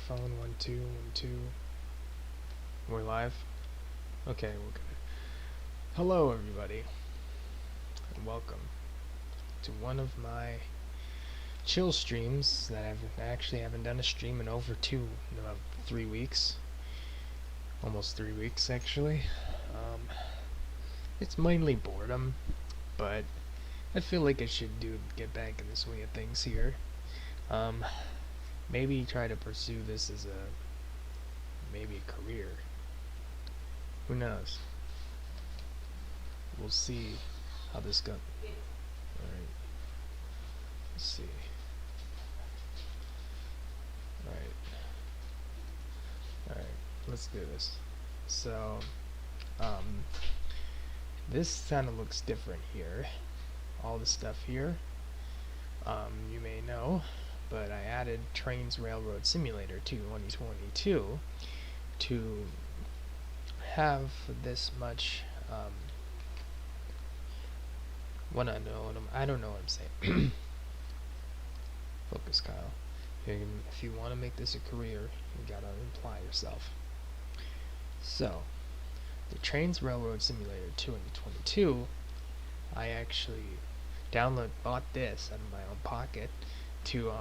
microphone. 1 2 1 2. We're live. Okay, we're good. Hello, everybody, and welcome to one of my chill streams that I haven't done a stream in over 3 weeks, almost 3 weeks actually. It's mainly boredom, but I feel like I should get back in the swing of things here. Maybe try to pursue this as maybe a career. Who knows? We'll see how this goes. Alright. Let's see. Alright, let's do this. So, this kind of looks different here. All the stuff here, you may know, but I added Trains Railroad Simulator to 2022 to have this much, I don't know what I'm saying. Focus, Kyle. If you want to make this a career, you gotta apply yourself. So, the Trains Railroad Simulator 2022, I actually bought this out of my own pocket to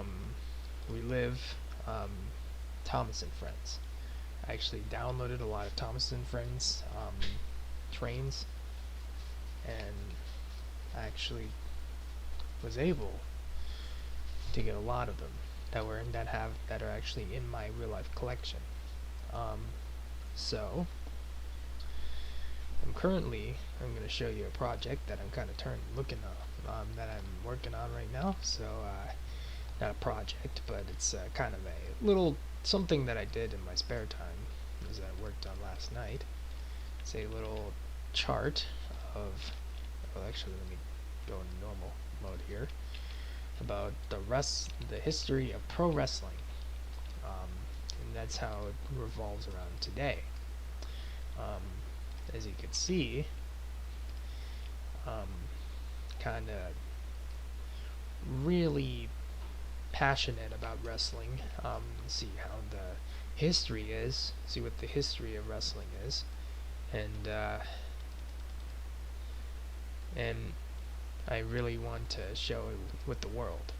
relive Thomas and Friends. I actually downloaded a lot of Thomas and Friends trains, and I actually was able to get a lot of them that are actually in my real life collection. So I'm going to show you a project that I'm kind of that I'm working on right now. So not a project, but it's kind of a little something that I did in my spare time, as I worked on last night. It's a little chart of, well, actually let me go in normal mode here, about the history of pro wrestling, and that's how it revolves around today. As you can see, kind of really passionate about wrestling. See how the history is, see what the history of wrestling is, and I really want to show it with the world.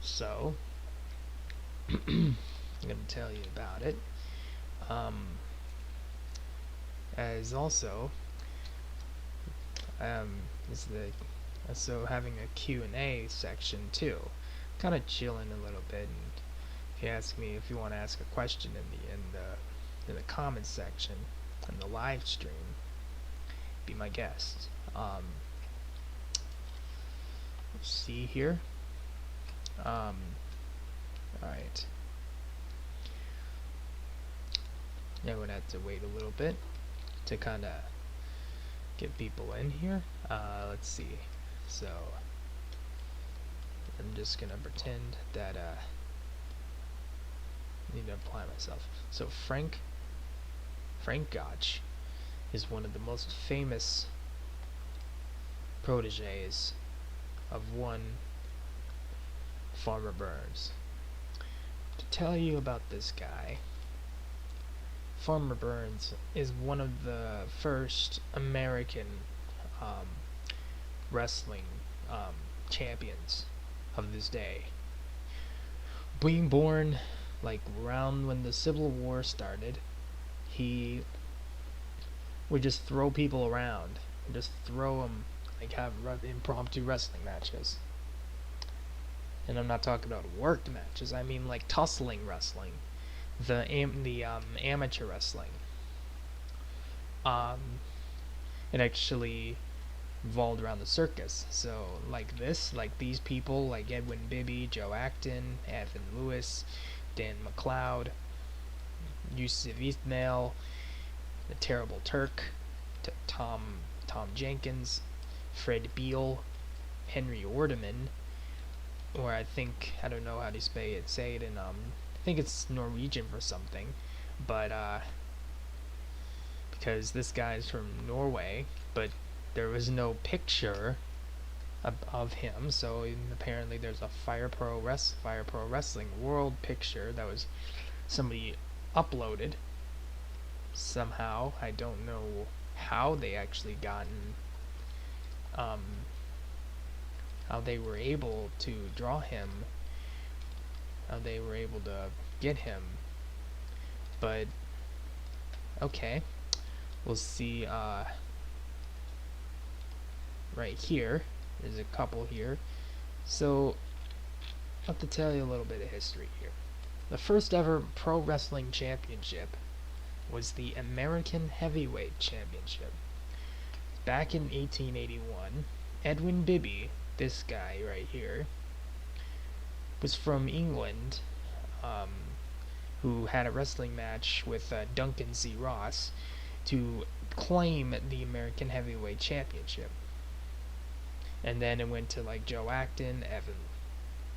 So I'm going to tell you about it. As also, so having a Q&A section too, kind of chilling a little bit. And if you want to ask a question in the comments section in the live stream, be my guest. Let's see here. Alright. I would have to wait a little bit to kind of get people in here. Let's see. So I'm just gonna pretend that I need to apply myself. So Frank Gotch is one of the most famous proteges of one Farmer Burns. To tell you about this guy, Farmer Burns is one of the first American wrestling champions of this day. Being born like around when the Civil War started, he would just throw people around, just throw them, like have impromptu wrestling matches. And I'm not talking about worked matches, I mean like tussling wrestling, the amateur wrestling. It actually revolved around the circus. So like these people, like Edwin Bibby, Joe Acton, Evan Lewis, Dan McLeod, Yusuf Ismail, the Terrible Turk, Tom Jenkins, Fred Beal, Henry Ordeman, or I don't know how to say it in I think it's Norwegian for something, but because this guy's from Norway, but there was no picture of him. So apparently there's a Fire Pro Wrestling World picture that was somebody uploaded somehow. I don't know how they actually gotten um, how they were able to draw him, how they were able to get him, but okay, we'll see. Right here, there's a couple here. So I'll have to tell you a little bit of history here. The first ever pro wrestling championship was the American Heavyweight Championship. Back in 1881, Edwin Bibby, this guy right here, was from England, who had a wrestling match with Duncan C. Ross to claim the American Heavyweight Championship. And then it went to like Joe Acton,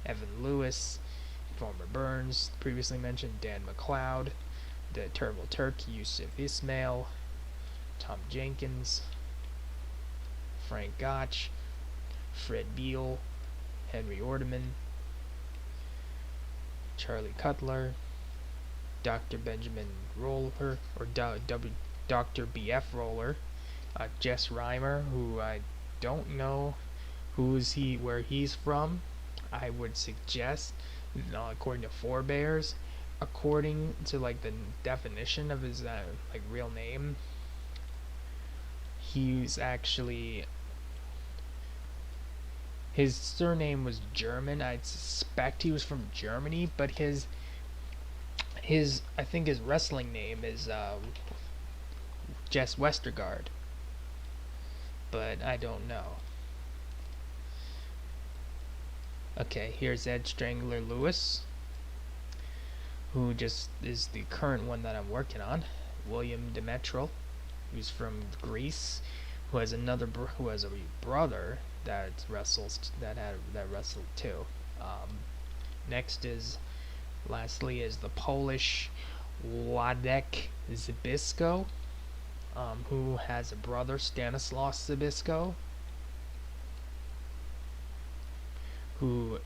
Evan Lewis, Farmer Burns, previously mentioned Dan McLeod, the Turbo Turk, Yusuf Ismail, Tom Jenkins, Frank Gotch, Fred Beal, Henry Ordeman, Charlie Cutler, Dr. Benjamin Roller, or Dr. B.F. Roller, Jess Reimer, who I don't know where he's from. I would suggest, according to Forebears, according to like the definition of his like real name, he's actually, his surname was German. I suspect he was from Germany, but his I think his wrestling name is Jess Westergaard, but I don't know. Okay, here's Ed Strangler Lewis, who just is the current one that I'm working on. William Demetrel, who's from Greece, who has a brother that wrestled too. Lastly is the Polish Władek Zbyszko, who has a brother, Stanislaus Zbyszko, who,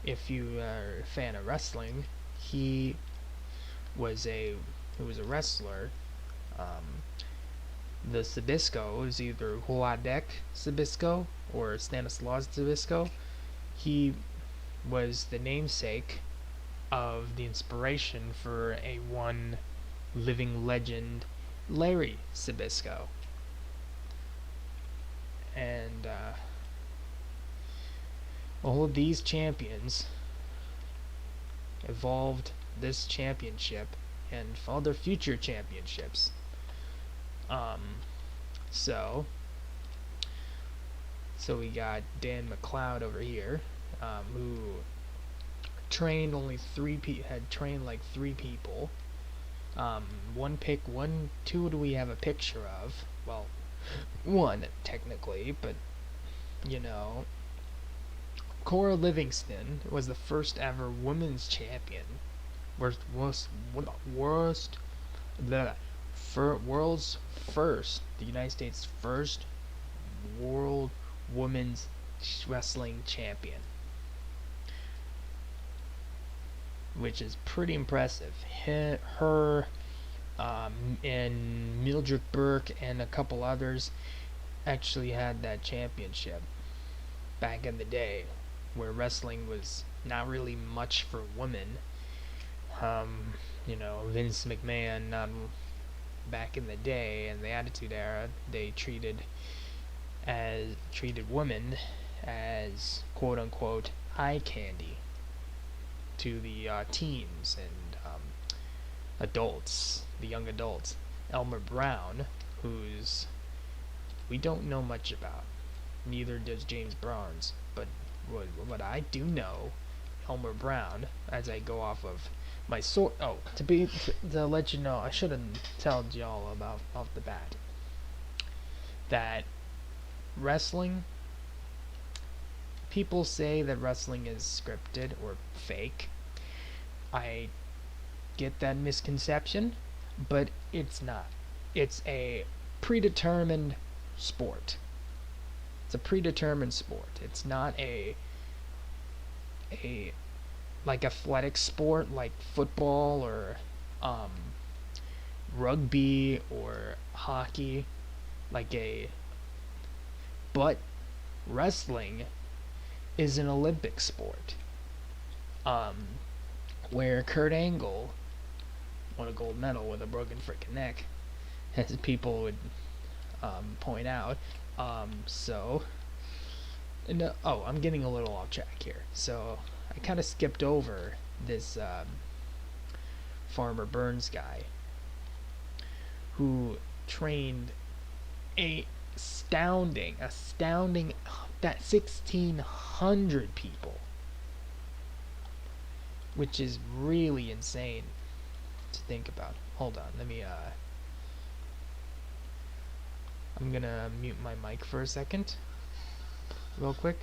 if you are a fan of wrestling, he was a wrestler. The Zbyszko is either Władek Zbyszko or Stanislaus Zbyszko. He was the namesake of the inspiration for a one living legend, Larry Zbyszko. And all of these champions evolved this championship and other future championships. So we got Dan McLeod over here, who trained had trained like 3 people. Two do we have a picture of? Well, 1 technically, but you know, Cora Livingston was the first ever women's champion. World's first, the United States' first world women's wrestling champion, which is pretty impressive. Her and Mildred Burke and a couple others actually had that championship back in the day, where wrestling was not really much for women. Vince McMahon, back in the day, in the Attitude Era, they treated women as quote unquote eye candy to the teens and adults, the young adults. Elmer Brown, who's we don't know much about, neither does James Barnes, but what I do know, Elmer Brown, as I go off of my to let you know, I should have told y'all about off the bat that wrestling, people say that wrestling is scripted or fake. I get that misconception, but it's not. It's a predetermined sport. It's a predetermined sport. It's not a like athletic sport like football or um, rugby or hockey, like a but wrestling is an Olympic sport. Um, where Kurt Angle won a gold medal with a broken freaking neck, as people would point out. So, and, oh, I'm getting a little off track here. So I kind of skipped over this Farmer Burns guy who trained a astounding that 1,600 people, which is really insane to think about. Hold on, let me I'm gonna mute my mic for a second real quick.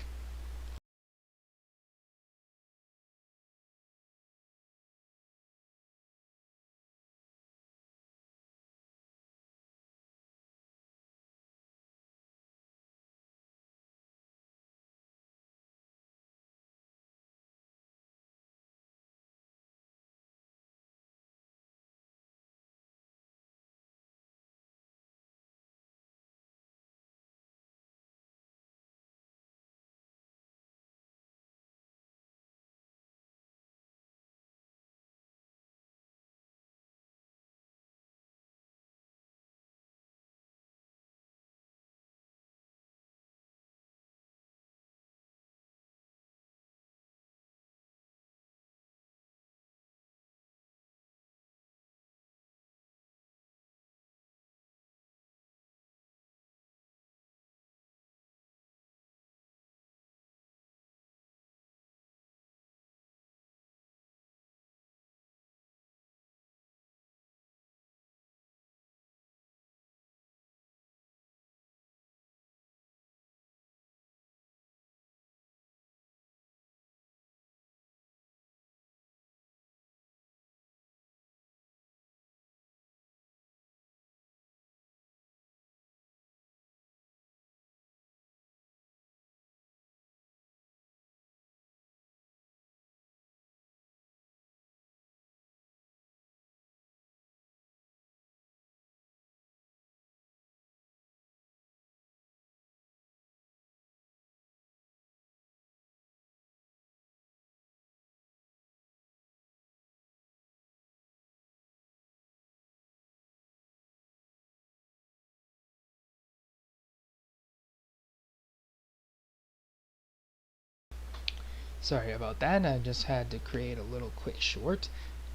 Sorry about that. I just had to create a little quick short.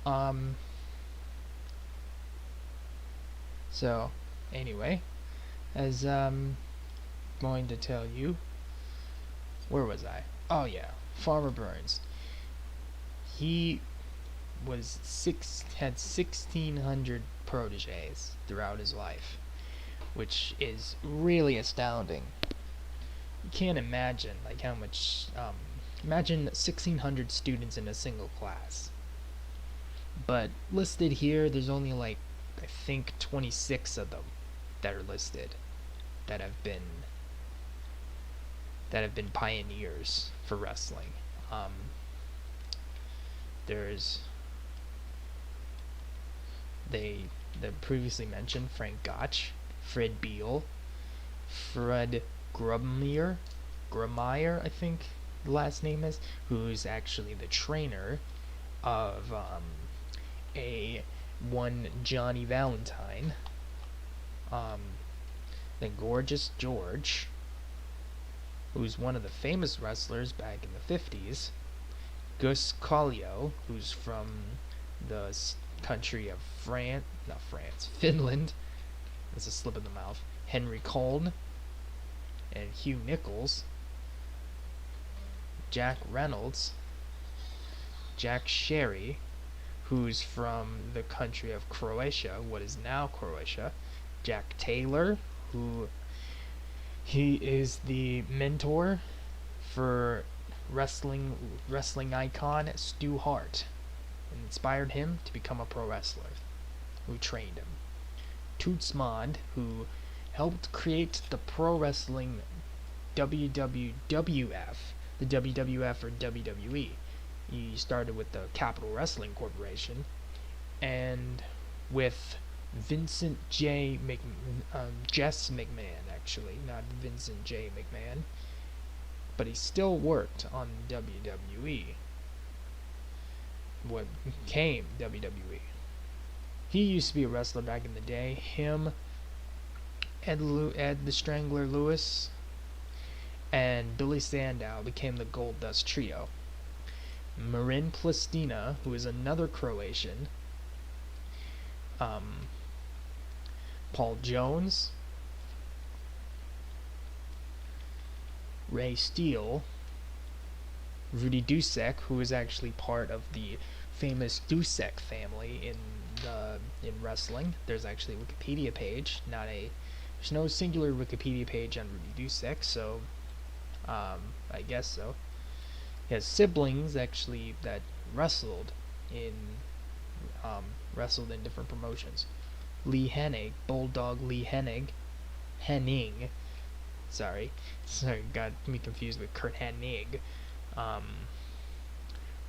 Um, so anyway, as going to tell you, where was I? Oh yeah, Farmer Burns. He had 1,600 proteges throughout his life, which is really astounding. You can't imagine like how much. Imagine 1,600 students in a single class. But listed here, there's only like I think 26 of them that are listed that have been pioneers for wrestling. There's the previously mentioned Frank Gotch, Fred Beal, Fred Grubmeyer, I think the last name is, who's actually the trainer of a one Johnny Valentine, then Gorgeous George, who's one of the famous wrestlers back in the 50s, Gus Collio, who's from the country of Finland, that's a slip of the mouth, Henry Coln, and Hugh Nichols, Jack Reynolds, Jack Sherry, who's from the country of Croatia, what is now Croatia, Jack Taylor, who he is the mentor for wrestling icon Stu Hart, and inspired him to become a pro wrestler, who trained him. Toots Mond, who helped create the pro wrestling WWWF, the WWF or WWE. He started with the Capital Wrestling Corporation, and with Jess McMahon, actually, not Vincent J. McMahon, but he still worked on WWE, what became WWE. He used to be a wrestler back in the day. Him, Ed the Strangler Lewis, and Billy Sandow became the Goldust Trio. Marin Plistina, who is another Croatian, Paul Jones, Ray Steele, Rudy Dusek, who is actually part of the famous Dusek family in wrestling. There's actually a Wikipedia page, there's no singular Wikipedia page on Rudy Dusek, so I guess so. He has siblings actually that wrestled in different promotions. Lee Hennig, Bulldog Lee Hennig, sorry, got me confused with Kurt Hennig.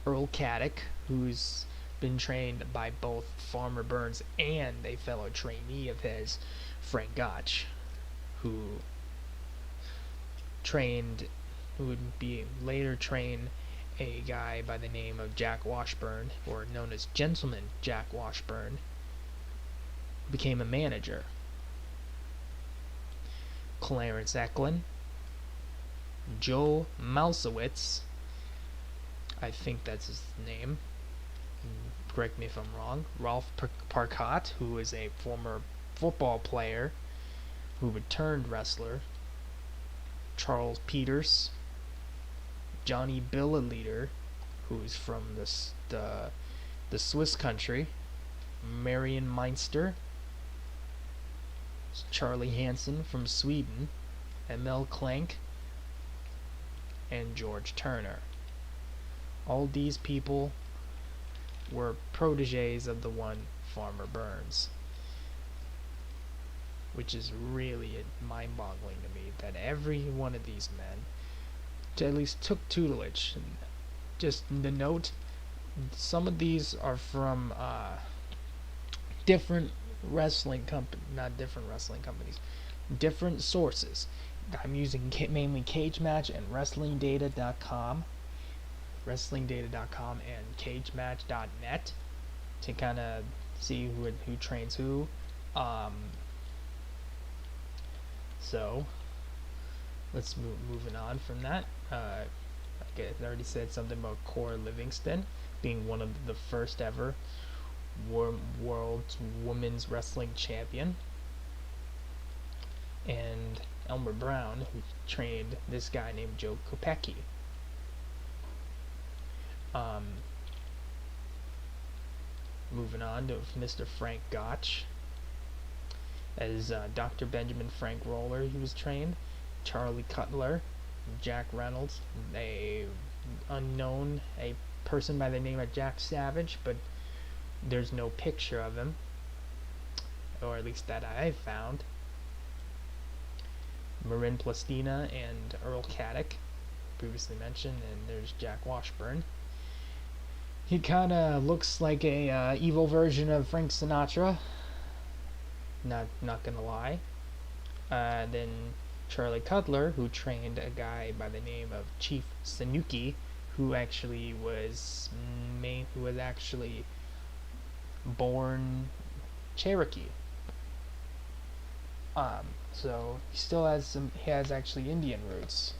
Earl Caddick, who's been trained by both Farmer Burns and a fellow trainee of his, Frank Gotch, who would be later train a guy by the name of Jack Washburn, or known as Gentleman Jack Washburn, who became a manager. Clarence Eklund, Joe Mousewitz, I think that's his name, correct me if I'm wrong, Ralph Parcott, who is a former football player who returned wrestler, Charles Peters, Johnny Billaleader, who is from the Swiss country, Marion Meinster, Charlie Hansen from Sweden, Emil Klenk, and George Turner. All these people were proteges of the one Farmer Burns, which is really mind-boggling to me that every one of these men at least took tutelage. And just the note, some of these are from different different sources. I'm using mainly Cage Match and WrestlingData.com and CageMatch.net to kind of see who trains who. So let's moving on from that. I already said something about Cora Livingston being one of the first ever world women's wrestling champion, and Elmer Brown, who trained this guy named Joe Kopecki. Moving on to Mr. Frank Gotch. As Dr. Benjamin Frank Roller, he was trained. Charlie Cutler, Jack Reynolds, a person by the name of Jack Savage, but there's no picture of him, or at least that I found. Marin Plistina and Earl Caddick, previously mentioned, and there's Jack Washburn. He kind of looks like a evil version of Frank Sinatra. Not gonna lie. Then Charlie Cutler, who trained a guy by the name of Chief Sanuki, who actually was born Cherokee. So he has actually Indian roots.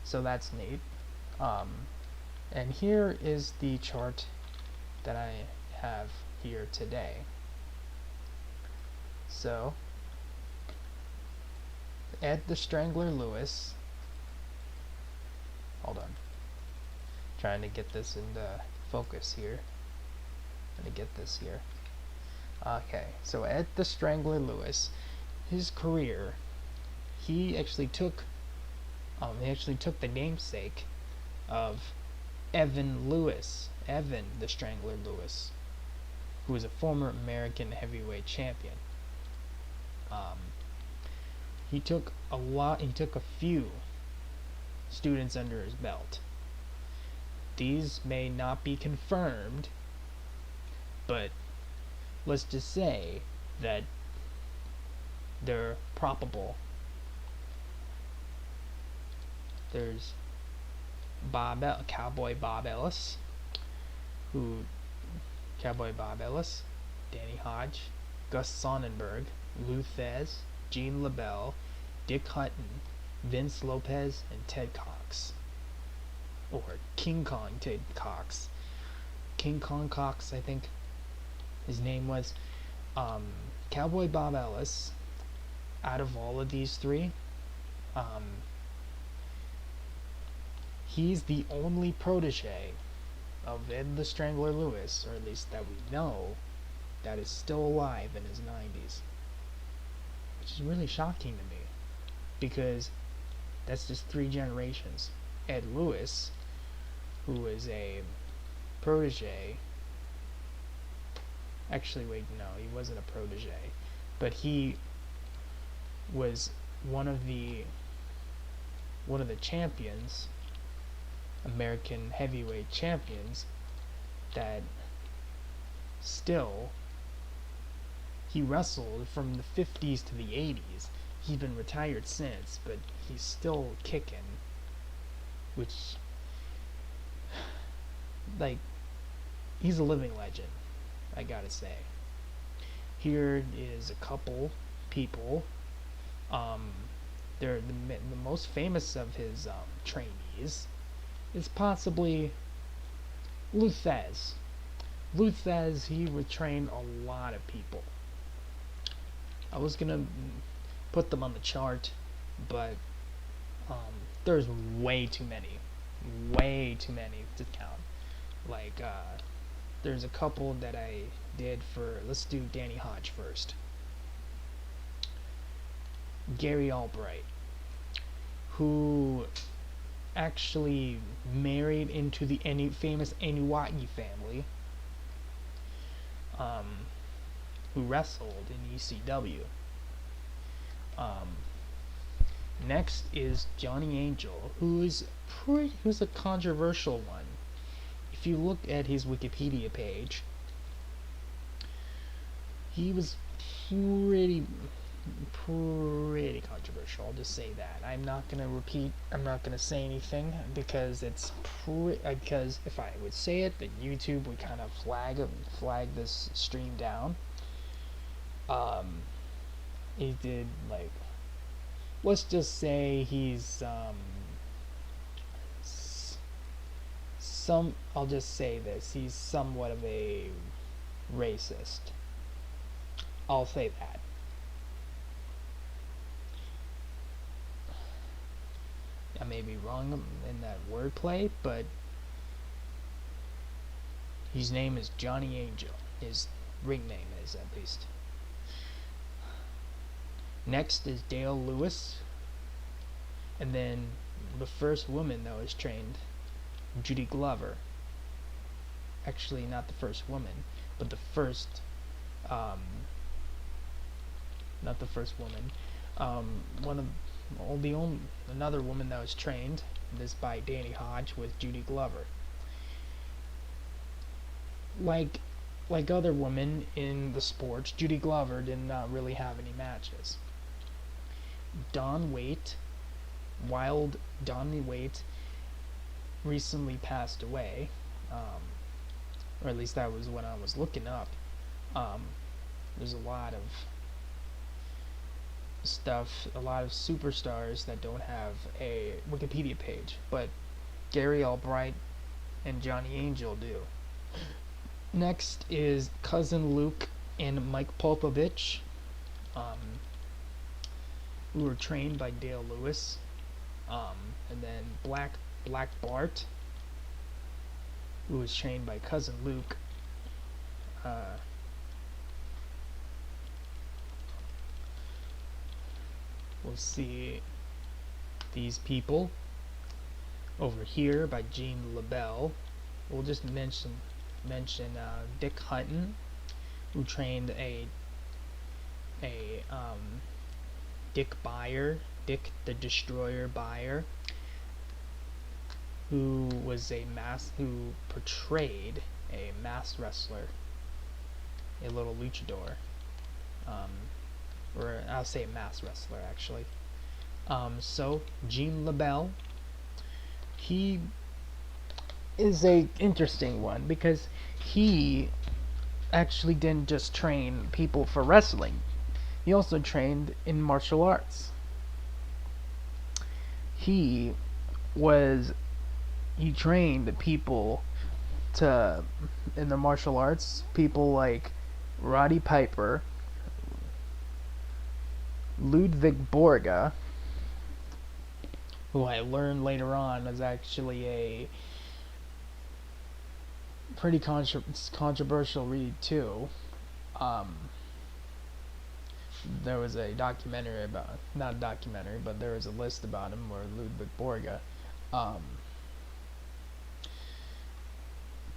So that's neat. And here is the chart that I have here today. So Ed the Strangler Lewis, hold on, trying to get this into focus here. Okay, so Ed the Strangler Lewis, his career, he actually took the namesake of Evan the Strangler Lewis, who was a former American heavyweight champion. he took a few students under his belt. These may not be confirmed, but let's just say that they're probable. There's Cowboy Bob Ellis, Danny Hodge, Gus Sonnenberg, Lou Thesz, Gene LaBelle, Dick Hutton, Vince Lopez, and Ted Cox. Or King Kong Ted Cox. King Kong Cox, I think his name was. Cowboy Bob Ellis, out of all of these three, he's the only protege of Ed the Strangler Lewis, or at least that we know, that is still alive in his 90s. Which is really shocking to me, because that's just 3 generations. Ed Lewis, who is a protege. Actually, wait, no, he wasn't a protege, but he was one of the champions, American heavyweight champions, that still, he wrestled from the 50s to the 80s. He's been retired since, but he's still kicking, which, like, he's a living legend, I gotta say. Here is a couple people. They're the most famous of his trainees is possibly Lou Thesz. Lou Thesz, he would train a lot of people. I was gonna put them on the chart, but there's way too many to count. Like, there's a couple that I did for, let's do Danny Hodge first. Gary Albright, who actually married into the famous Anuwaki family, who wrestled in ECW. Next is Johnny Angel, who's a controversial one. If you look at his Wikipedia page, he was pretty controversial. I'll just say that. I'm not gonna say anything, because because if I would say it, then YouTube would kind of flag this stream down. He did, like, let's just say he's I'll just say this, he's somewhat of a racist. I'll say that. I may be wrong in that wordplay, but his name is Johnny Angel. His ring name is, at least. Next is Dale Lewis. And then the first woman that was trained, Judy Glover. Actually, not the first woman, but the first, not the first woman. Another woman that was trained, this by Danny Hodge, with Judy Glover. Like other women in the sports, Judy Glover did not really have any matches. Dawn Waite, Wild Dawn Waite, recently passed away, or at least that was when I was looking up. There's a lot of stuff, a lot of superstars that don't have a Wikipedia page, but Gary Albright and Johnny Angel do. Next is Cousin Luke and Mike Popovich, who were trained by Dale Lewis, and then Black Bart, who was trained by Cousin Luke. We'll see these people over here by Gene LaBelle. We'll just mention Dick Hutton, who trained Dick the Destroyer Beyer, who portrayed a masked wrestler, a little luchador, or I'll say masked wrestler actually. So Gene LeBell, he is a interesting one because he actually didn't just train people for wrestling. He also trained in martial arts. He trained people in the martial arts, people like Roddy Piper, Ludwig Borga, who I learned later on was actually a pretty controversial read too. There was a documentary not a documentary, but there was a list about him where Ludwig Borga.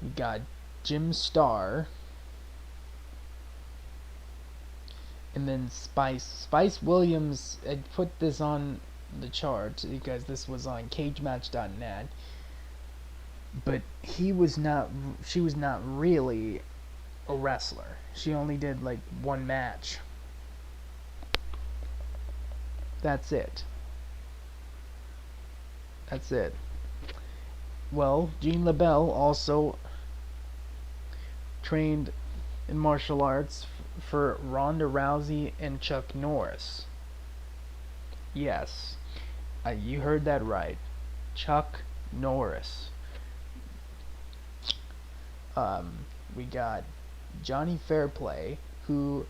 We got Jim Starr, and then Spice Williams. I put this on the chart because this was on cagematch.net, but she was not really a wrestler. She only did like one match. That's it. Well, Gene LeBell also trained in martial arts for Ronda Rousey and Chuck Norris. Yes, you heard that right. Chuck Norris. We got Johnny Fairplay, who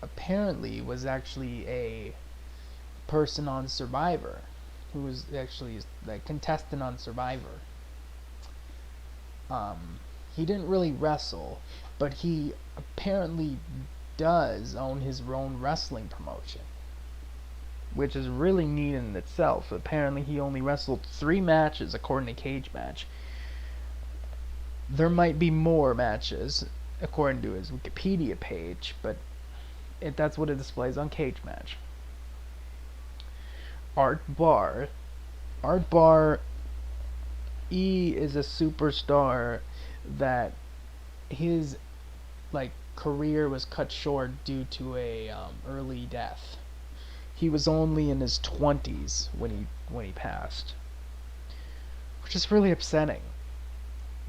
apparently was actually a person on Survivor, who was actually a contestant on Survivor. He didn't really wrestle, but he apparently does own his own wrestling promotion, which is really neat in itself. Apparently he only wrestled 3 matches according to Cage Match. There might be more matches according to his Wikipedia page, but that's what it displays on Cage Match. Art Barr, he is a superstar that his career was cut short due to a early death. He was only in his 20s when he passed, which is really upsetting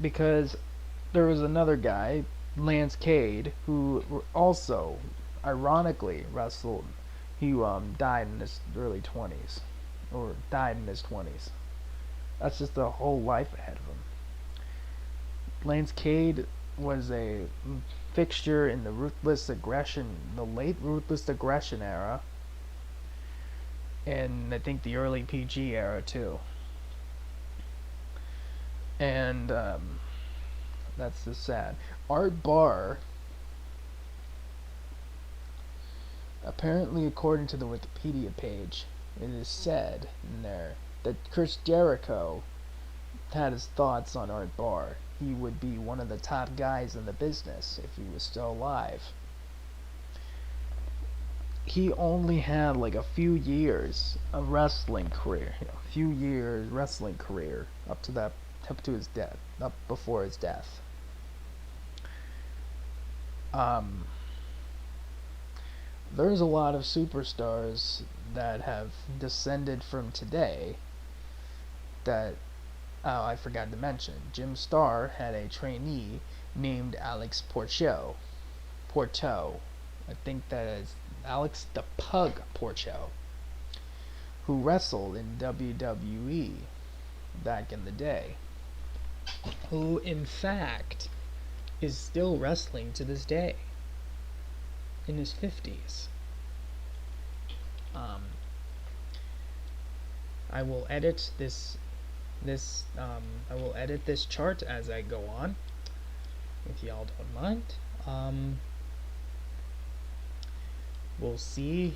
because there was another guy, Lance Cade, who also ironically wrestled. He died in his early 20s, or died in his 20s. That's just a whole life ahead of him. Lance Cade was a fixture in the late Ruthless Aggression era, and I think the early PG era too. And that's just sad. Art Barr, apparently according to the Wikipedia page, it is said in there that Chris Jericho had his thoughts on Art Barr. He would be one of the top guys in the business if he was still alive. He only had a few years of wrestling career, up to his death, up before his death. There's a lot of superstars that have descended from today that I forgot to mention. Jim Starr had a trainee named Alex Porto. I think that is Alex the Pug Porto, who wrestled in WWE back in the day, who in fact is still wrestling to this day in his 50s. I will edit this chart as I go on, if y'all don't mind. We'll see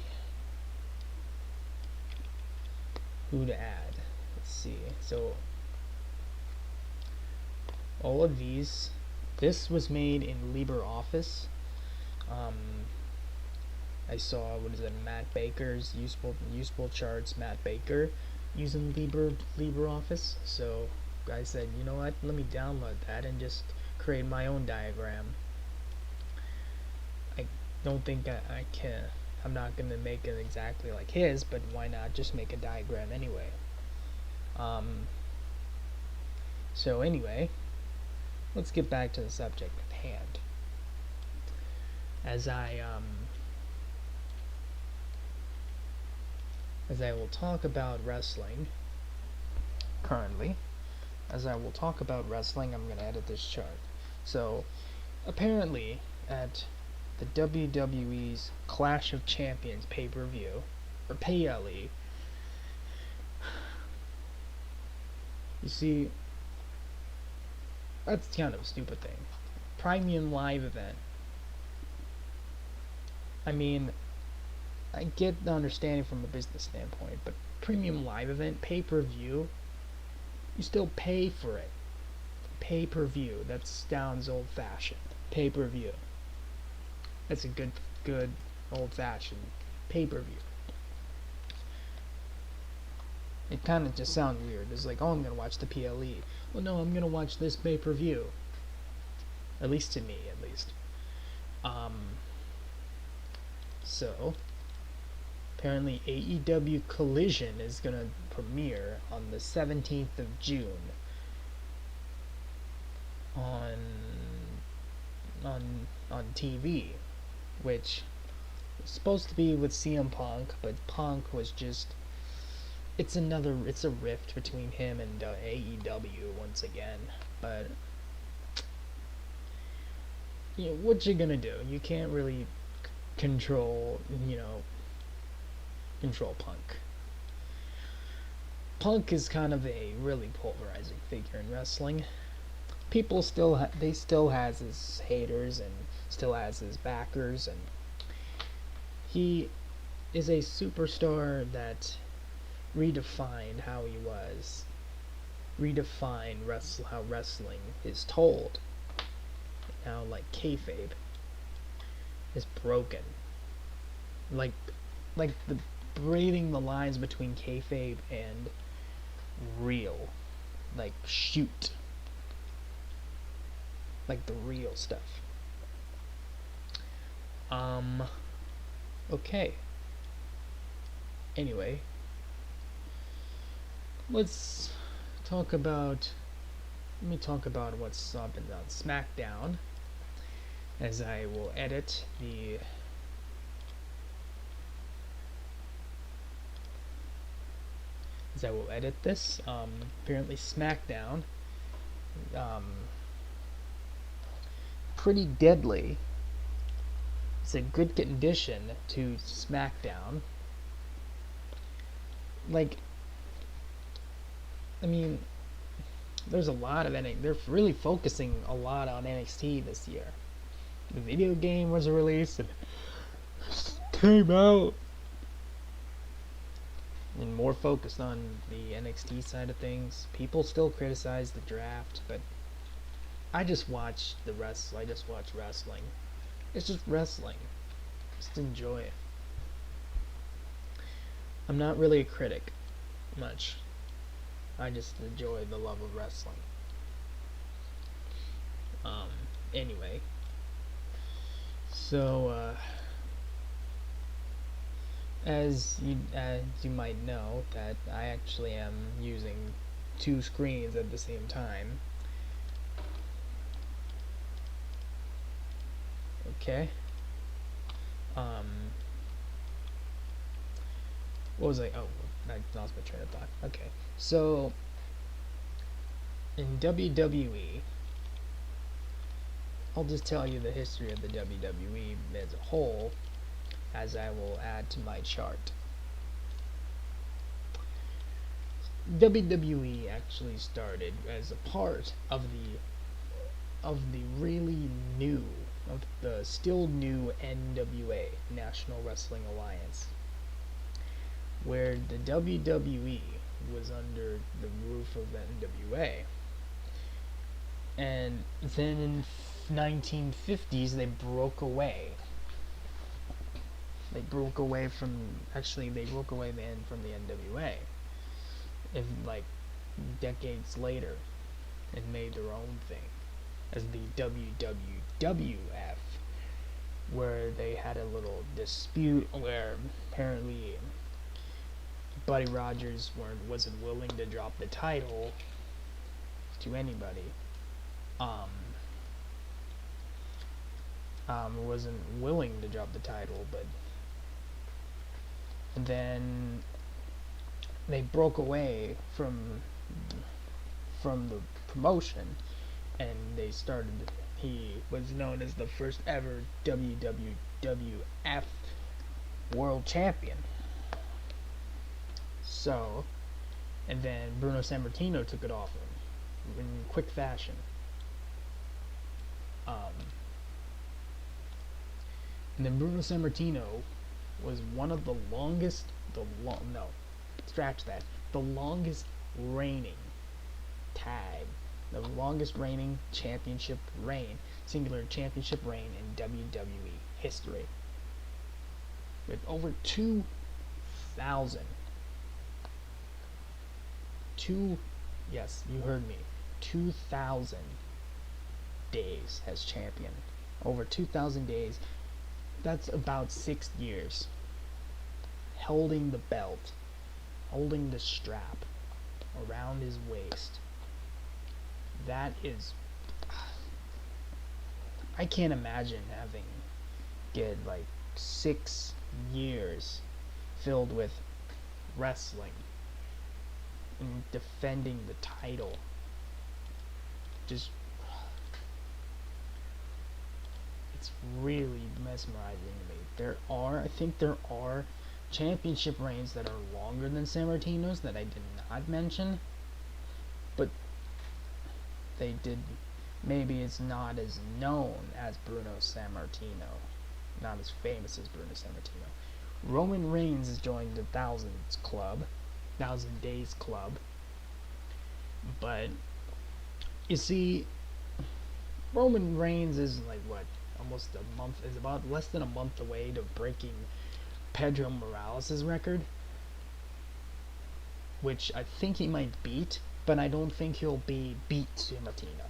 who to add. Let's see. So all of this was made in LibreOffice. I saw, what is it, Matt Baker's useful charts, Matt Baker, using LibreOffice. So I said, you know what, let me download that and just create my own diagram. I don't think I can. I'm not gonna make it exactly like his, but why not just make a diagram anyway? So anyway, let's get back to the subject at hand. As I will talk about wrestling currently, I'm gonna edit this chart. So apparently at the WWE's Clash of Champions pay-per-view, or PLE, you see, that's kind of a stupid thing. Premium live event. I mean, I get the understanding from a business standpoint, but premium live event, pay-per-view, you still pay for it. Pay-per-view, that sounds old-fashioned. Pay-per-view. That's a good old-fashioned pay-per-view. It kind of just sounds weird. It's like, oh, I'm going to watch the PLE. Well, no, I'm going to watch this pay-per-view. At least to me, at least. So, apparently AEW Collision is going to premiere on the 17th of June on TV, which was supposed to be with CM Punk, but Punk was just, it's a rift between him and AEW once again. But you know, what you gonna do? You can't really control Punk. Punk is kind of a really polarizing figure in wrestling. People still has his haters and still has his backers, and he is a superstar that redefined how he was, how wrestling is told. Now, like, kayfabe is broken. Like the braiding the lines between kayfabe and real, like, shoot, like the real stuff. Okay. Anyway, let me talk about what's been on SmackDown, as I will edit this. Apparently SmackDown, Pretty Deadly. It's a good addition to SmackDown. Like, I mean, there's a lot of NXT. They're really focusing a lot on NXT this year. The video game was released and came out, and more focused on the NXT side of things. People still criticize the draft, but I just watch wrestling. It's just wrestling. Just enjoy it. I'm not really a critic much. I just enjoy the love of wrestling. Anyway. So, as you might know, that I actually am using two screens at the same time. Okay. What was I? Oh, I lost my train of thought. Okay. So, in WWE, I'll just tell you the history of the WWE as a whole, as I will add to my chart. WWE actually started as a part of the still new NWA, National Wrestling Alliance, where the WWE was under the roof of the NWA. And then in 1950s they broke away. They broke away from, actually they broke away then from the NWA, if like decades later, and made their own thing as the WWF, where they had a little dispute where apparently Buddy Rogers wasn't willing to drop the title to anybody. Wasn't willing to drop the title, but and then they broke away from the promotion, and they started. He was known as the first ever WWF World Champion. So, and then Bruno Sammartino took it off him in quick fashion. And then Bruno Sammartino was one of the longest, the longest reigning championship reign, singular championship reign in WWE history. With over 2,000, yes, you heard me, 2,000 days as champion. Over 2,000 days. That's about 6 years. Holding the belt, holding the strap around his waist. That is, I can't imagine get like 6 years filled with wrestling and defending the title. Just, it's really mesmerizing to me. I think there are championship reigns that are longer than Sammartino's that I did not mention, but maybe it's not as known as Bruno Sammartino, not as famous as Bruno Sammartino. Roman Reigns has joined the 1,000 Days Club, but you see, Roman Reigns is like about less than a month away to breaking Pedro Morales' record, which I think he might beat, but I don't think he'll beat Sammartino.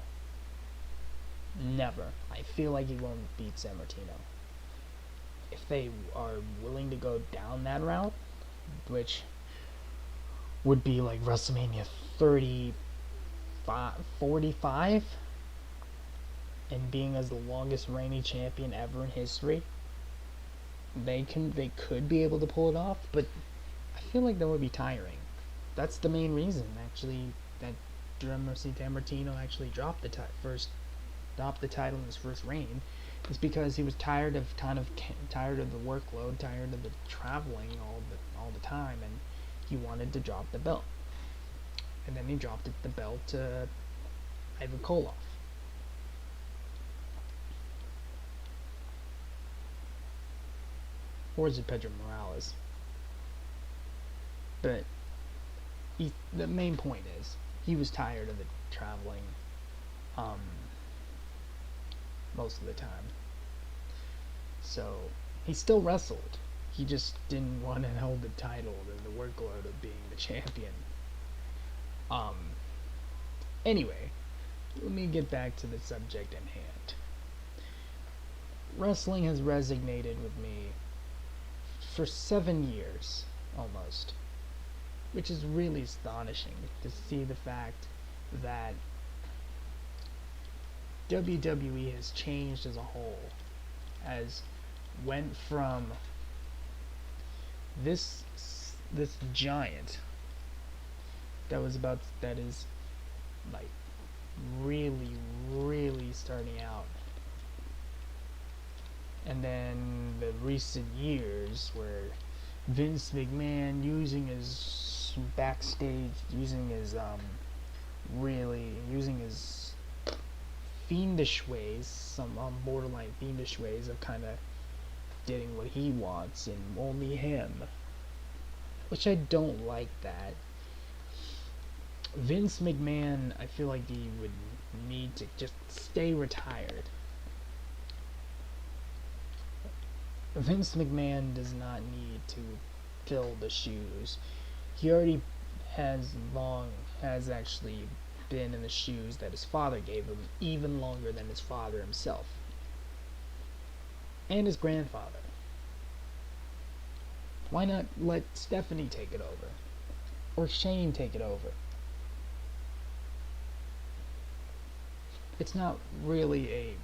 Never. I feel like he won't beat Sammartino. If they are willing to go down that route, which would be like WrestleMania 45, and being as the longest reigning champion ever in history, they could be able to pull it off, but I feel like that would be tiring. That's the main reason, actually, that Sammartino actually dropped the title in his first reign, is because he was tired of the workload, tired of the traveling all the time, and he wanted to drop the belt. And then he dropped the belt to Ivan Koloff. Or is it Pedro Morales? But the main point is, he was tired of the traveling most of the time. So, he still wrestled. He just didn't want to hold the title and the workload of being the champion. Anyway, let me get back to the subject at hand. Wrestling has resonated with me for 7 years, almost. Which is really astonishing to see the fact that WWE has changed as a whole, as went from this giant that is like really starting out, and then the recent years where Vince McMahon using his backstage, using his fiendish ways, some borderline fiendish ways of kind of getting what he wants and only him, which I don't like that. Vince McMahon, I feel like he would need to just stay retired. Vince McMahon does not need to fill the shoes. He already has actually been in the shoes that his father gave him, even longer than his father himself. And his grandfather. Why not let Stephanie take it over? Or Shane take it over? It's not really it's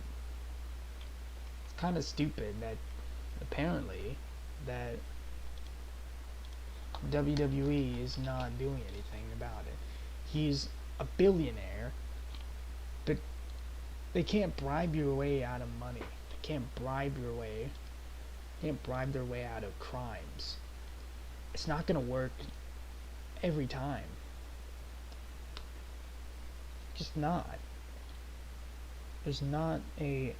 kind of stupid that apparently that WWE is not doing anything about it. He's a billionaire, but they can't bribe your way out of money. They can't bribe their way out of crimes. It's not gonna work every time. Just not. There's not a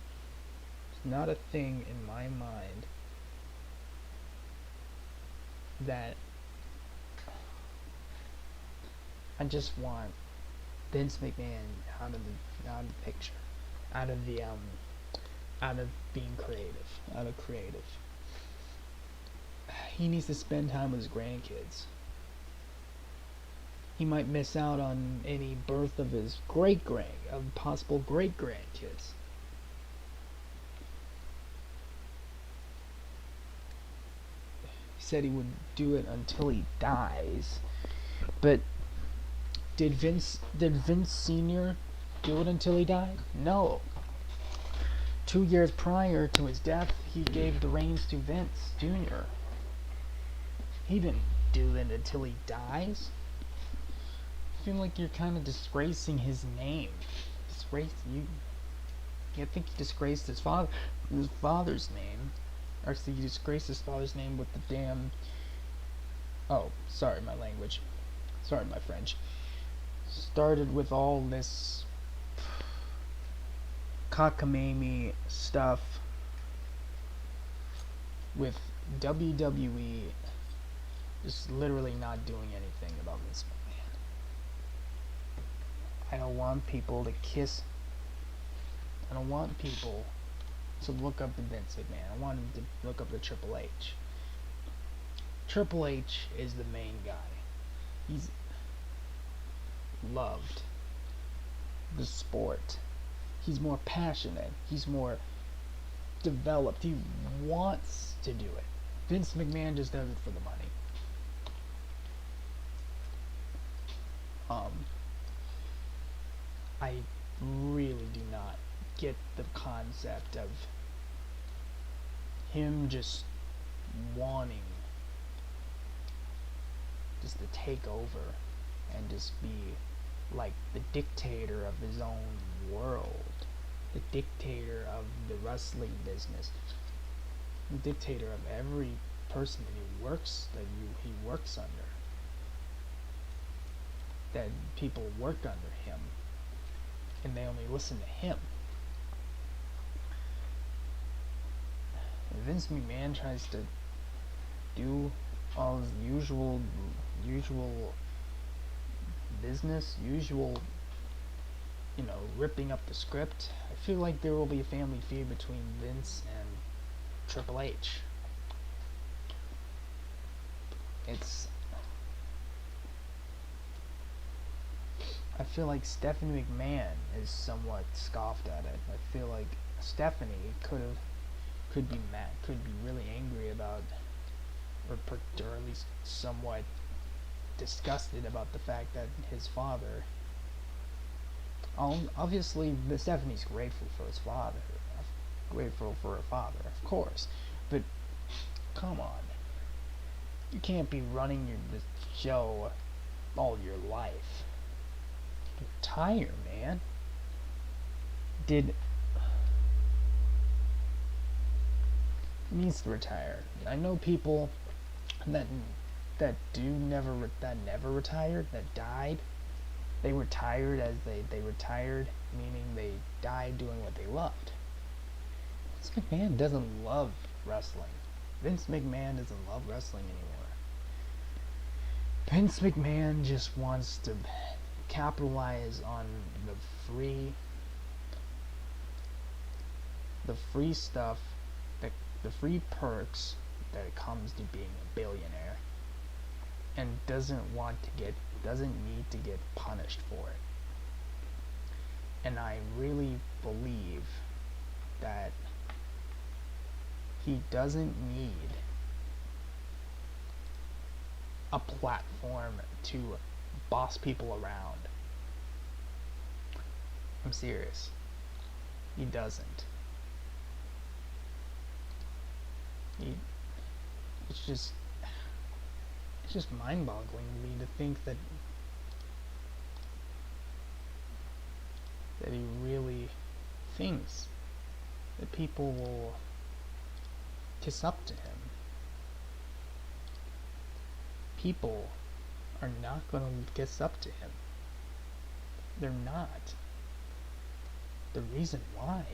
thing in my mind that I just want Vince McMahon out of the picture, out of being creative. He needs to spend time with his grandkids. He might miss out on any birth of his possible great grandkids. He said he would do it until he dies, but did Vince Sr. do it until he died? No. 2 years prior to his death, he gave the reins to Vince Jr. He didn't do it until he dies. I feel like you're kind of disgracing his name. I think he disgraced his father's name. Or so he disgraced his father's name with the damn... Oh, sorry my language. Sorry my French. Started with all this cockamamie stuff with WWE just literally not doing anything about Vince McMahon. I don't want people to I don't want people to look up to Vince McMahon. I want them to look up to Triple H. Triple H is the main guy. He's loved the sport. He's more passionate. He's more developed. He wants to do it. Vince McMahon just does it for the money. I really do not get the concept of him just wanting just to take over and just be like the dictator of his own world, the dictator of the wrestling business, the dictator of every person he works under, that people work under him and they only listen to him. Vince McMahon tries to do all his usual business, ripping up the script. I feel like there will be a family feud between Vince and Triple H. I feel like Stephanie McMahon is somewhat scoffed at it. I feel like Stephanie could be mad, could be really angry about, or at least somewhat disgusted about the fact that his father, obviously Stephanie's grateful for his father, grateful for her father, of course, but come on, you can't be running the show all your life. Retire, man. Needs to retire. I know people that never retired, that died. They retired as they retired, meaning they died doing what they loved. Vince McMahon doesn't love wrestling. Vince McMahon doesn't love wrestling anymore. Vince McMahon just wants to capitalize on the free stuff, the the free perks that it comes to being a billionaire, and doesn't need to get punished for it. And I really believe that he doesn't need a platform to boss people around. I'm serious. He doesn't. It's just mind-boggling to me to think that he really thinks that people will kiss up to him. People are not going to kiss up to him. They're not. The reason why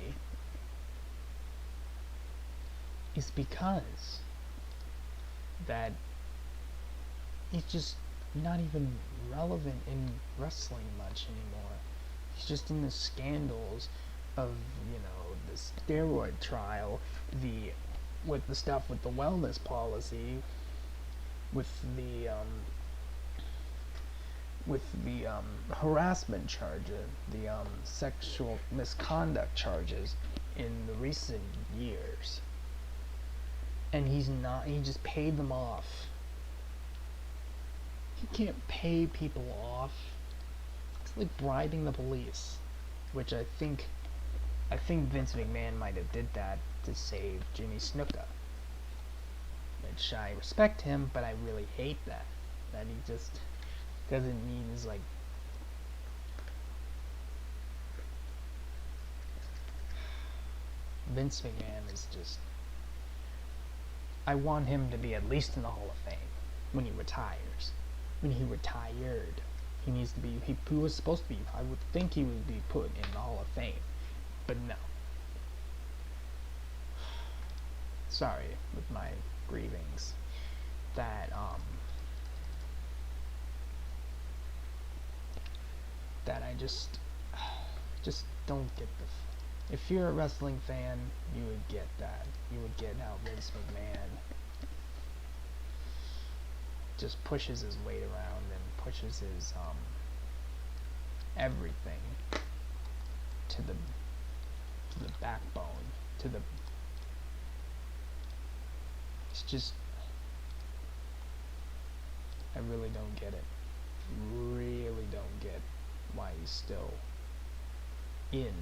is because that he's just not even relevant in wrestling much anymore. He's just in the scandals of, the steroid trial, with the stuff with the wellness policy, with the harassment charges, the sexual misconduct charges in the recent years. And he just paid them off. He can't pay people off. It's like bribing the police, which I think Vince McMahon might have did that to save Jimmy Snuka. Which I respect him, but I really hate that he just doesn't mean is like Vince McMahon is just. I want him to be at least in the Hall of Fame when he retires. When he retired, he needs to be. He was supposed to be. I would think he would be put in the Hall of Fame, but no. Sorry with my grievings. That I just don't get the. If you're a wrestling fan, you would get that. You would get how Vince McMahon just pushes his weight around and pushes his everything to the backbone, it's just, I really don't get it. Really don't get why he's still in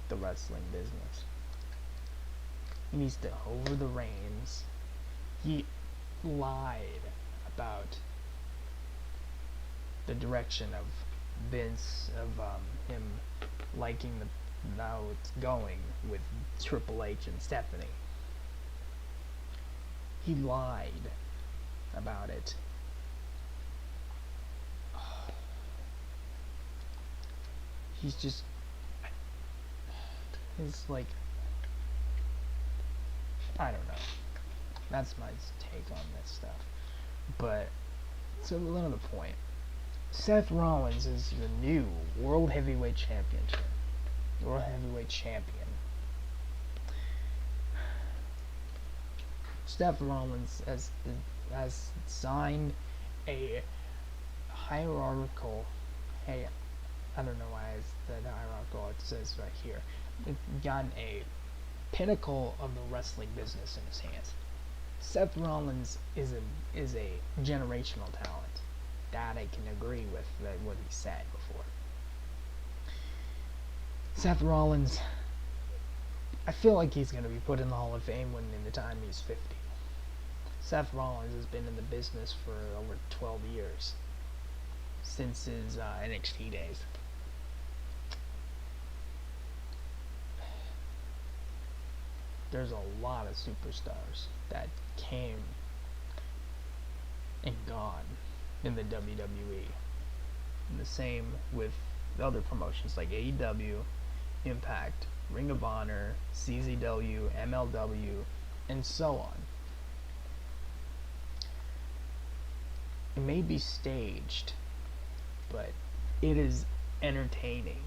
the wrestling business. He needs to over the reins. He lied about the direction of Vince, of him liking how it's going with Triple H and Stephanie. He lied about it. He's just, it's like, I don't know. That's my take on this stuff. But, so another point. Seth Rollins is the new World Heavyweight Champion. Seth Rollins has signed a hierarchical, hey, I don't know why I said hierarchical, it says right here. It's gotten a pinnacle of the wrestling business in his hands. Seth Rollins is a generational talent. That I can agree with what he said before. Seth Rollins, I feel like he's going to be put in the Hall of Fame when in the time he's 50. Seth Rollins has been in the business for over 12 years. Since his NXT days. There's a lot of superstars that came and gone in the WWE. And the same with other promotions like AEW, Impact, Ring of Honor, CZW, MLW, and so on. It may be staged, but it is entertaining.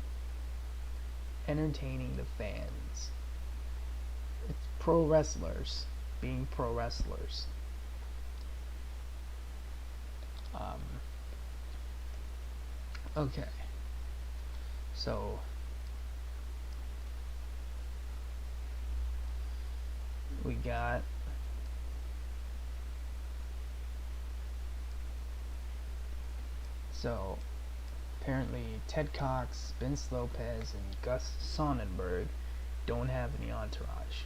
Entertaining the fans. It's pro wrestlers being pro wrestlers. Okay, so we got apparently Ted Cox, Vince Lopez, and Gus Sonnenberg don't have any entourage.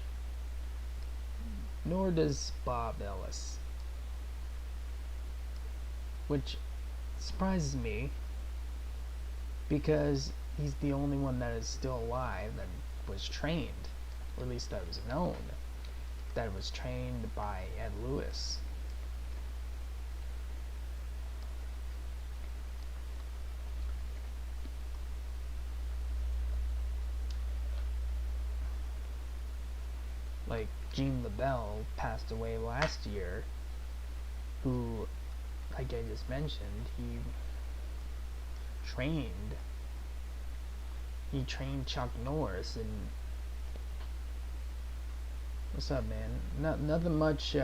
Nor does Bob Ellis, which surprises me because he's the only one that is still alive and was trained, or at least that was known, that was trained by Ed Lewis. Like Gene LaBelle passed away last year, who, like I just mentioned, he trained Chuck Norris. And what's up, man? Nothing much.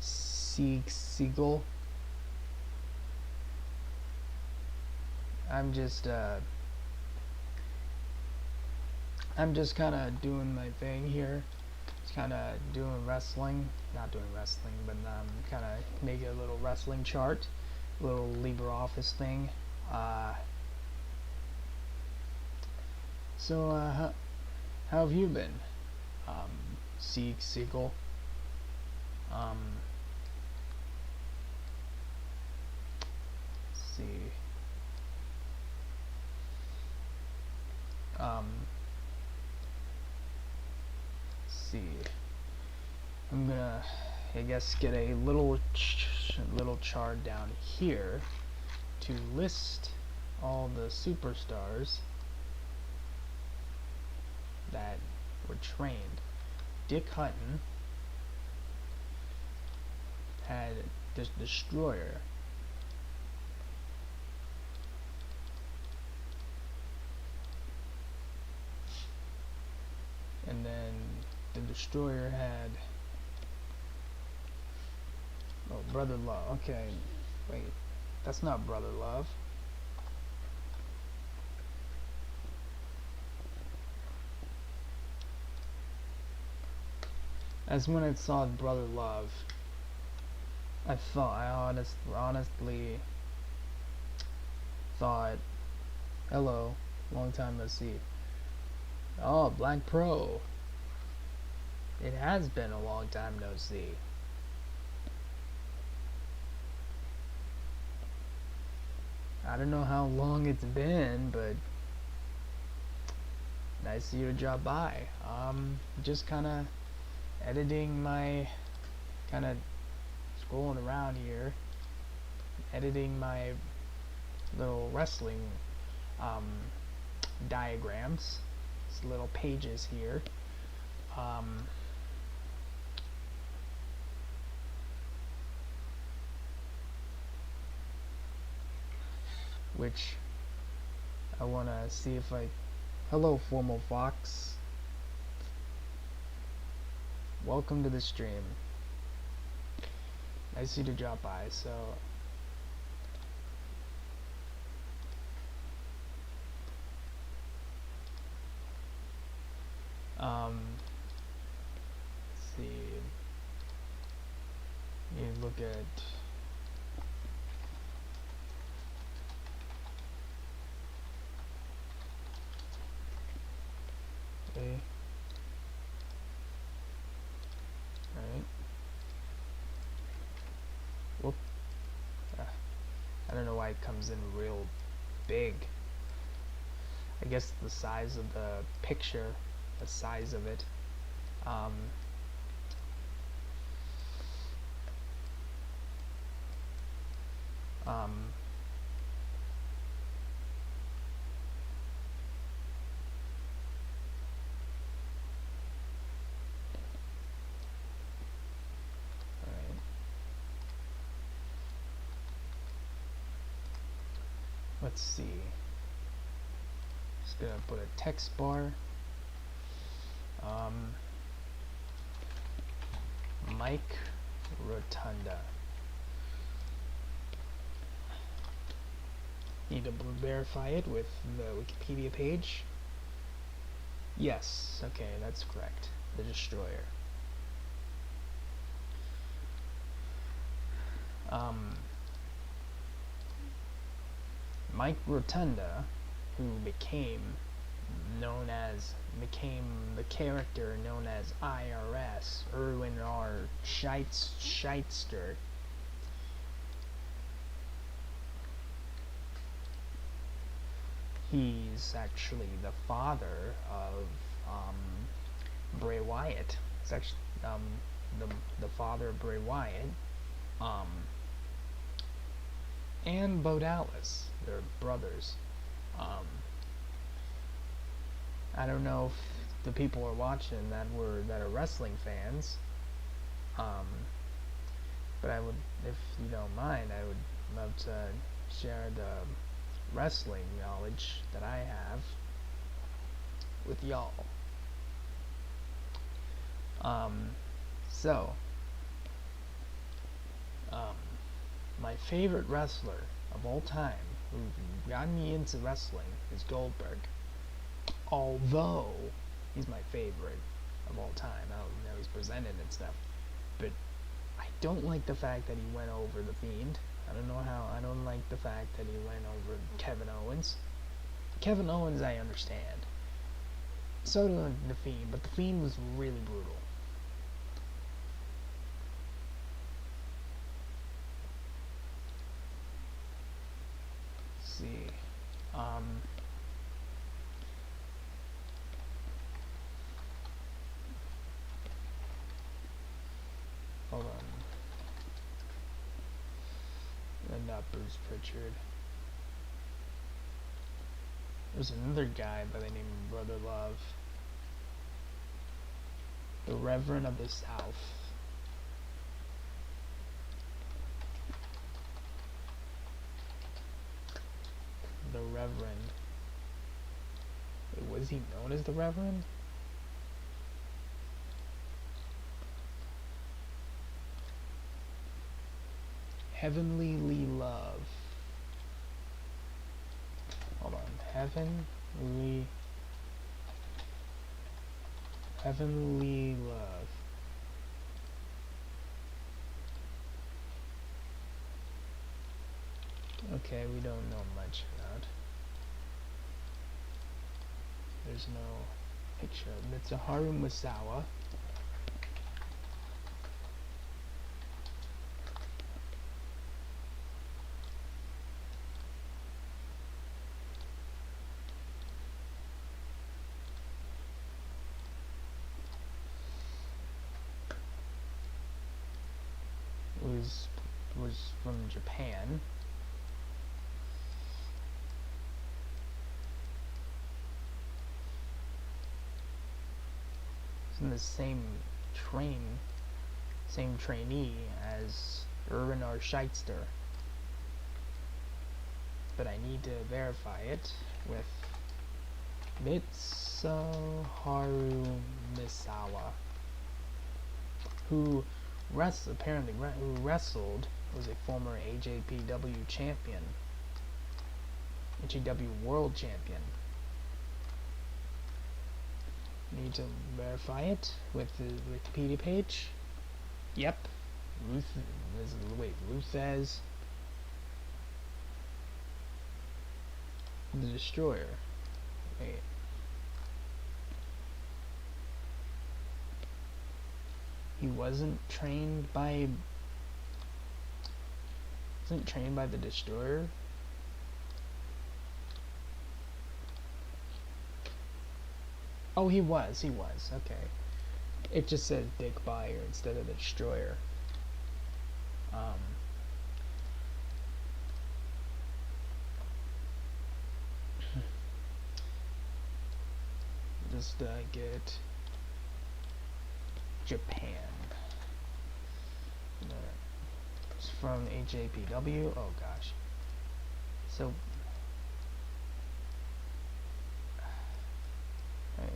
Siegel. I'm just kind of doing my thing here. Just kind of doing wrestling, not doing wrestling, but kind of make a little wrestling chart, a little LibreOffice thing. So how have you been, Siegel? Let's see. See. I'm gonna, I guess, get a little chart down here to list all the superstars that were trained. Dick Hutton had this Destroyer. And then the Destroyer had, oh, Brother Love. Okay, wait, that's not Brother Love. As when I saw Brother Love, I honestly thought, hello, long time no see. Oh, Black Pro. It has been a long time no see. I don't know how long it's been, but nice of you to drop by. Just kind of editing my, kind of scrolling around here, editing my little wrestling diagrams, these little pages here. Which I want to see if I, hello Formal Fox, welcome to the stream, nice of you to drop by. So let's see, you look at, okay, right, whoop, I don't know why it comes in real big. I guess the size of the picture, the size of it. Let's see. Just gonna put a text bar. Mike Rotunda. Need to verify it with the Wikipedia page. Yes, okay, that's correct. The Destroyer. Mike Rotunda, who became the character known as IRS, Irwin R. Schyster. He's actually the father of Bray Wyatt. It's actually the father of Bray Wyatt, and Bo Dallas. They're brothers. I don't know if the people are watching that are wrestling fans, but I would, if you don't mind, I would love to share the wrestling knowledge that I have with y'all. My favorite wrestler of all time who got me into wrestling is Goldberg. Although he's my favorite of all time. I don't know, he's presented and stuff, but I don't like the fact that he went over the Fiend. I don't like the fact that he went over Kevin Owens. Kevin Owens I understand. So did the Fiend, but the Fiend was really brutal. Let's see. Hold on. Not Bruce Pritchard. There's another guy by the name of Brother Love. The Reverend of the South. The Reverend. Wait, was he known as the Reverend? Heavenly Lee Love. Hold on. Heavenly Love. Okay, we don't know much about. There's no picture of Mitsuharu Misawa. Was from Japan. He's in the same trainee as Irwin R. Schyster, but I need to verify it with Mitsuharu Misawa, who wrestled, was a former AJPW champion, AJW World Champion. Need to verify it with the Wikipedia page. Yep. Luthez. The Destroyer. Wait. He wasn't trained by the Destroyer? Oh, he was, okay. It just says Dick Beyer instead of the Destroyer. Just get Japan. It's from AJPW. Oh gosh. So right.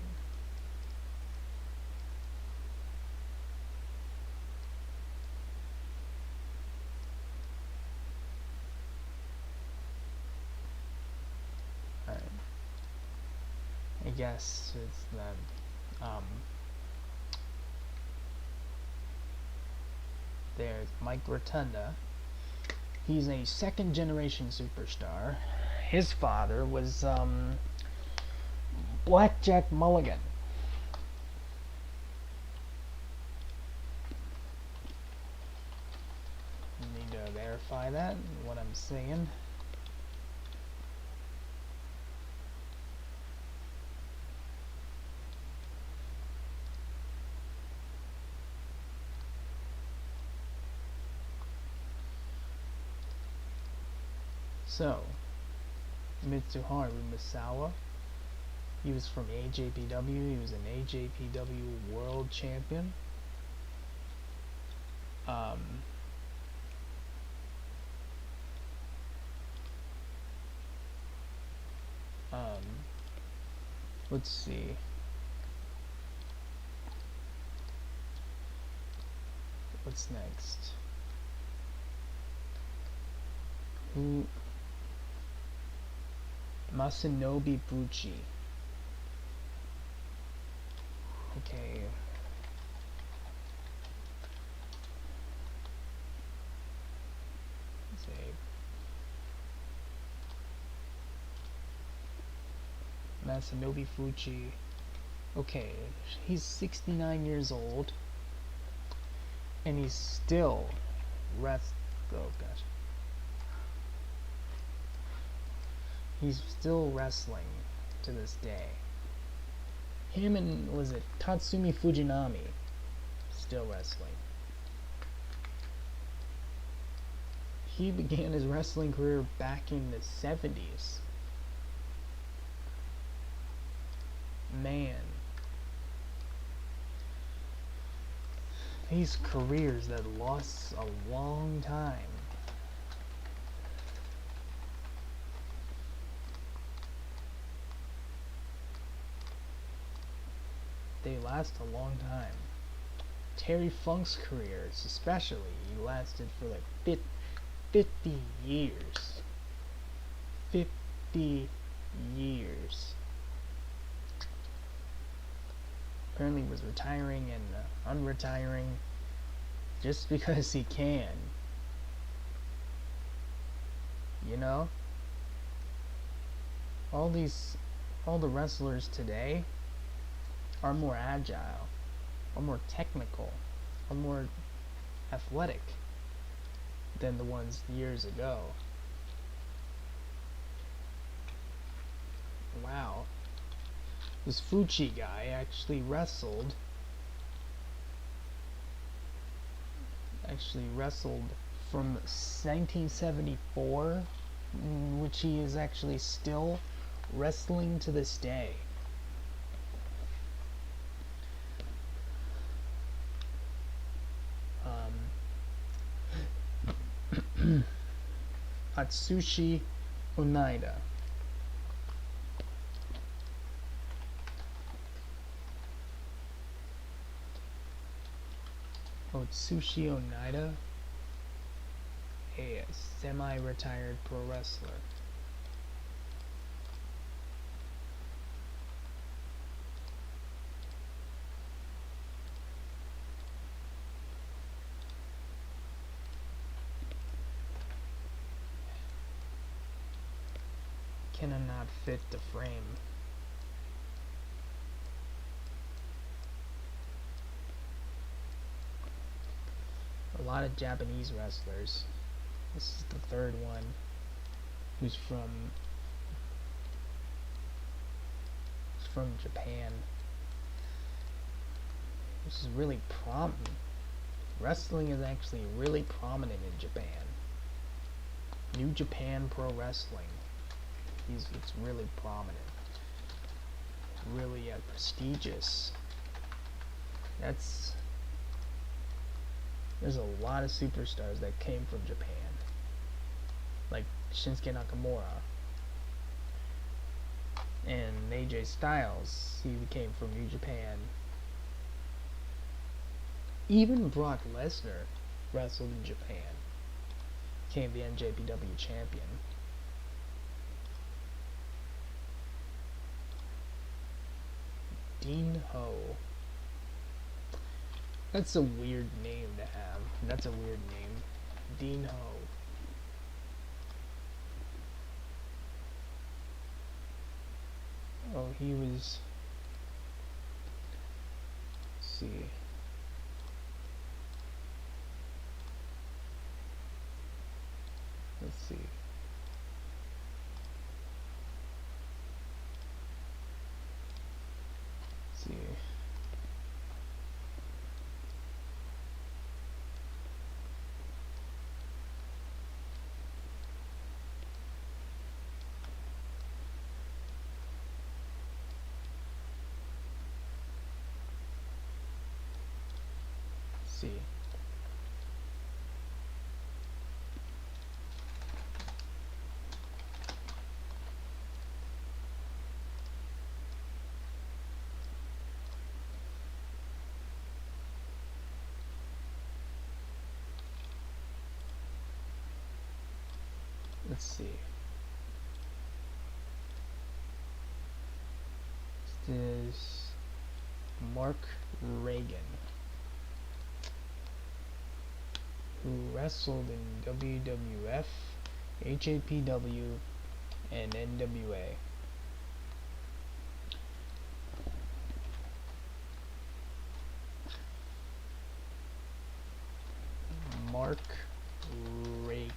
I guess it's the there's Mike Rotunda. He's a second generation superstar. His father was Blackjack Mulligan. Need to verify that, what I'm saying. So, Mitsuharu Misawa, he was from AJPW, he was an AJPW World Champion. Let's see. What's next? Who? Masanobu Buchi. Okay. Let's see. Masanobu Fuji. Okay, he's 69 years old, and he's still oh gosh. He's still wrestling to this day. Him and, was it Tatsumi Fujinami, still wrestling. He began his wrestling career back in the 70s. Man. These careers that lost a long time. They last a long time. Terry Funk's careers, especially, he lasted for like 50 years. 50 years. Apparently was retiring and unretiring just because he can. You know? All the wrestlers today are more agile, are more technical, are more athletic than the ones years ago. Wow. This Fuji guy actually wrestled from 1974, which he is actually still wrestling to this day. Atsushi Oneida. Atsushi Oneida, a semi-retired pro wrestler. Cannot fit the frame. A lot of Japanese wrestlers. This is the third one who's from Japan. This is really prominent. Wrestling is actually really prominent in Japan. New Japan Pro Wrestling. It's really prominent. Really prestigious. There's a lot of superstars that came from Japan. Like Shinsuke Nakamura. And AJ Styles, he came from New Japan. Even Brock Lesnar wrestled in Japan. Became the NJPW champion. Dean Ho. That's a weird name to have. That's a weird name. Dean Ho. Oh, he was... Let's see. Let's see. Let's see. See. Let's see. This is Mark Reagan, who wrestled in WWF, HAPW, and NWA. Mark Reagan.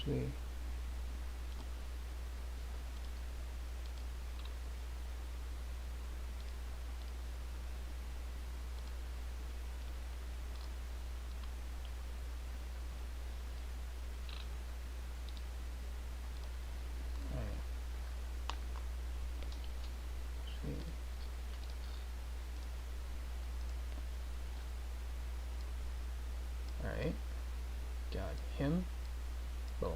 Actually, alright, got him, boom.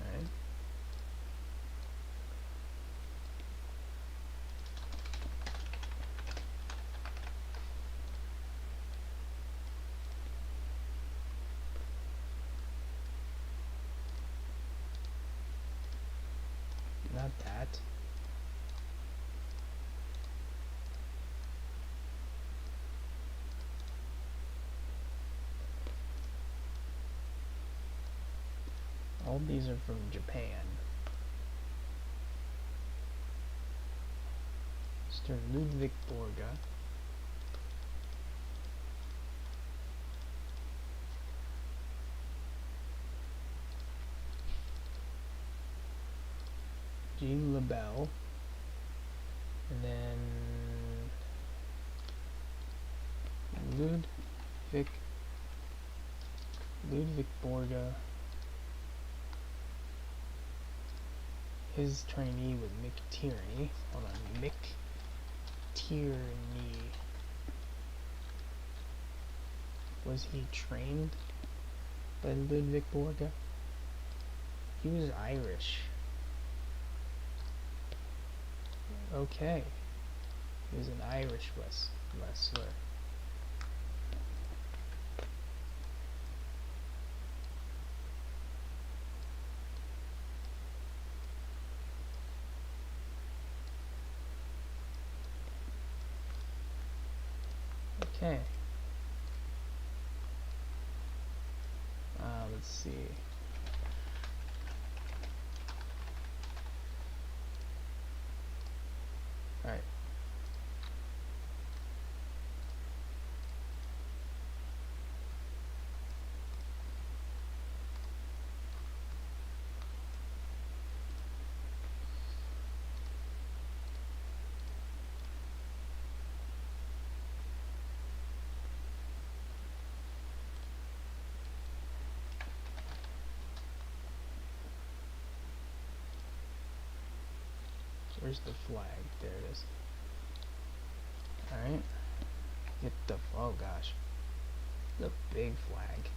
Alright. Not that. All these are from Japan. Mr. Ludwig Borga. Jean LaBelle. And then Ludwig Borga. His trainee was Mick Tierney. Hold on, Mick Tierney. Was he trained by Ludwig Borga? He was Irish. Okay. He was an Irish wrestler. Okay. Let's see. Alright. Where's the flag? There it is. Alright. Get the, oh gosh. The big flag.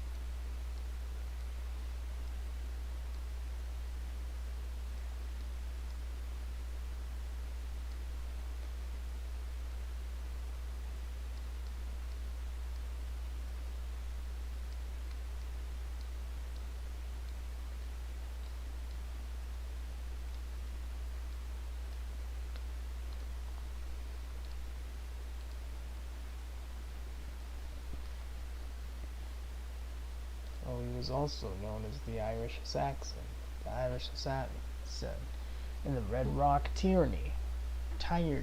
Oh, he was also known as the Irish Saxon, the Irish Assassin, and the Red Rock Tyranny. Tyranny?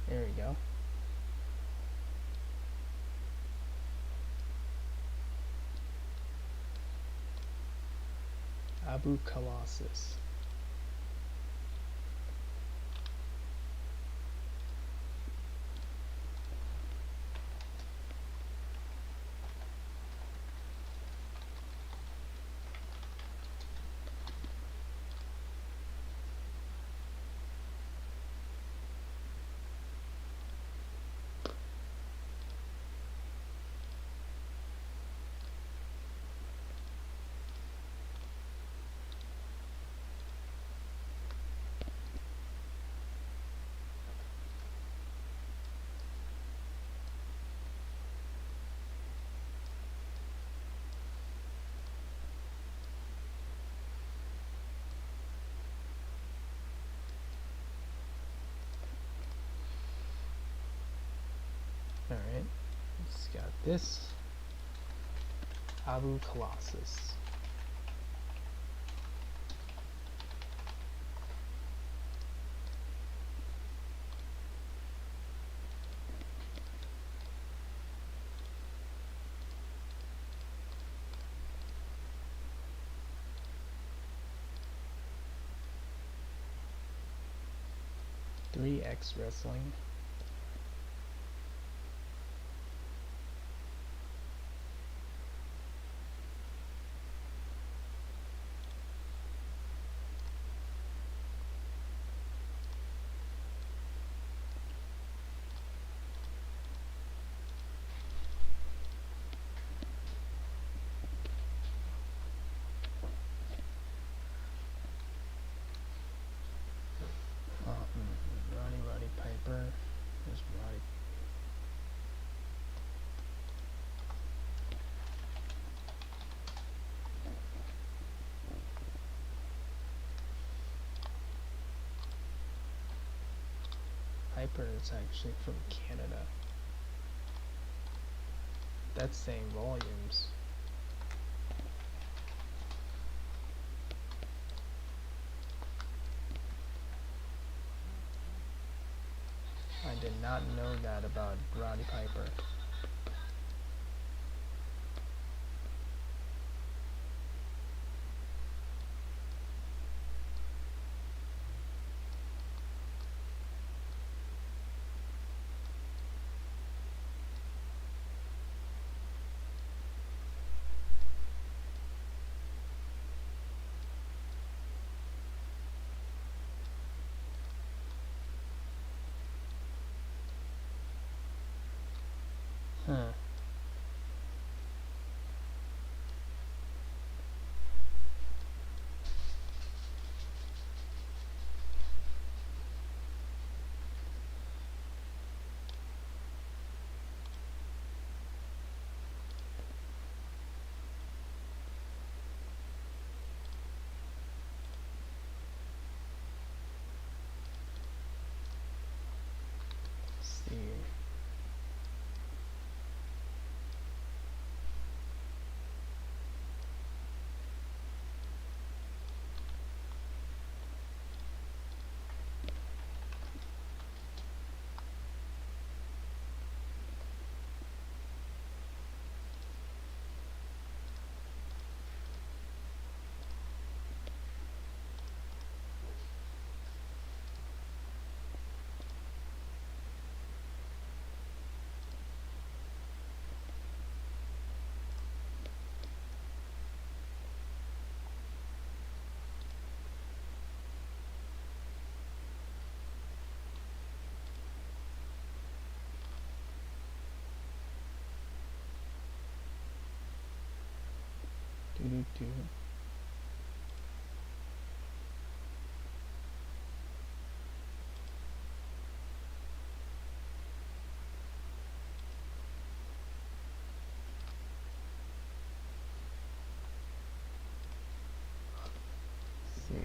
There we go. Abu Colossus. Alright, it's got this. Abu Colossus. X Wrestling. Roddy Piper. There's Roddy. Piper is actually from Canada. That's saying volumes. I did not know that about Roddy Piper. Huh. Let's see. Do. See.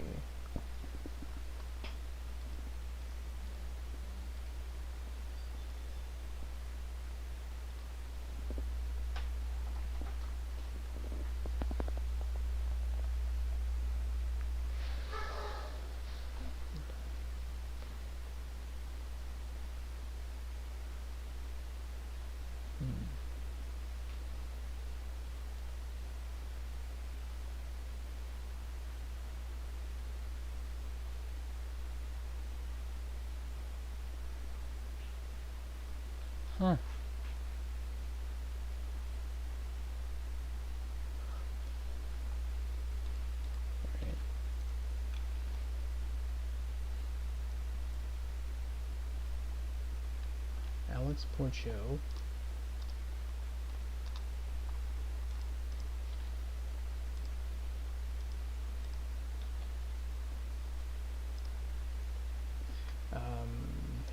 Huh. Right. Alex Porcho.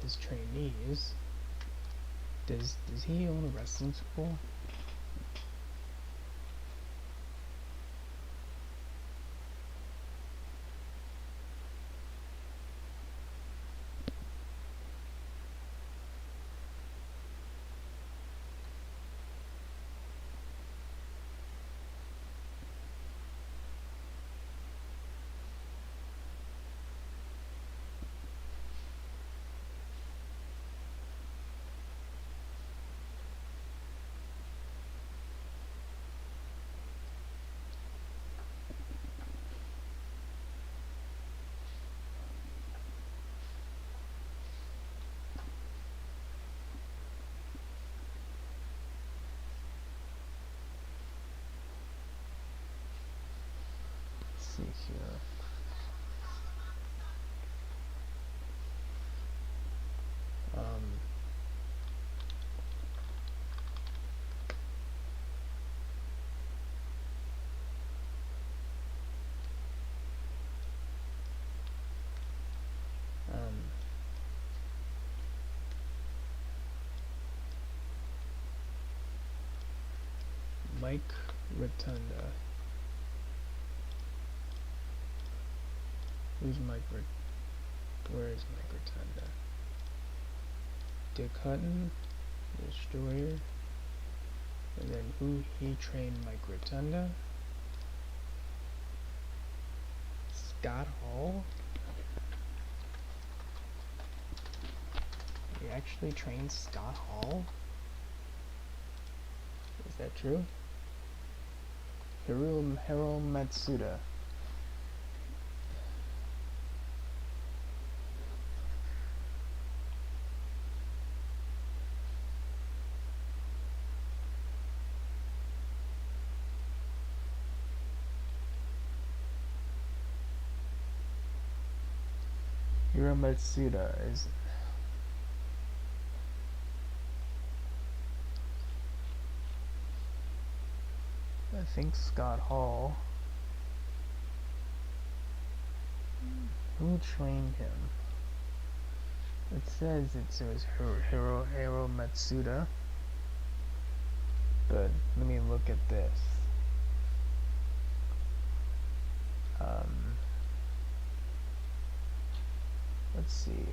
His trainees. Does he own a wrestling school? Let's see here. Mike Rotunda. Who's Mike Where is Mike Rotunda? Dick Hutton, Destroyer. And then who he trained Mike Rotunda? Scott Hall? He actually trained Scott Hall? Is that true? Hiro Matsuda. Hiro Matsuda is... I think Scott Hall. Who trained him? It says it was Hiro Matsuda. But let me look at this. Let's see.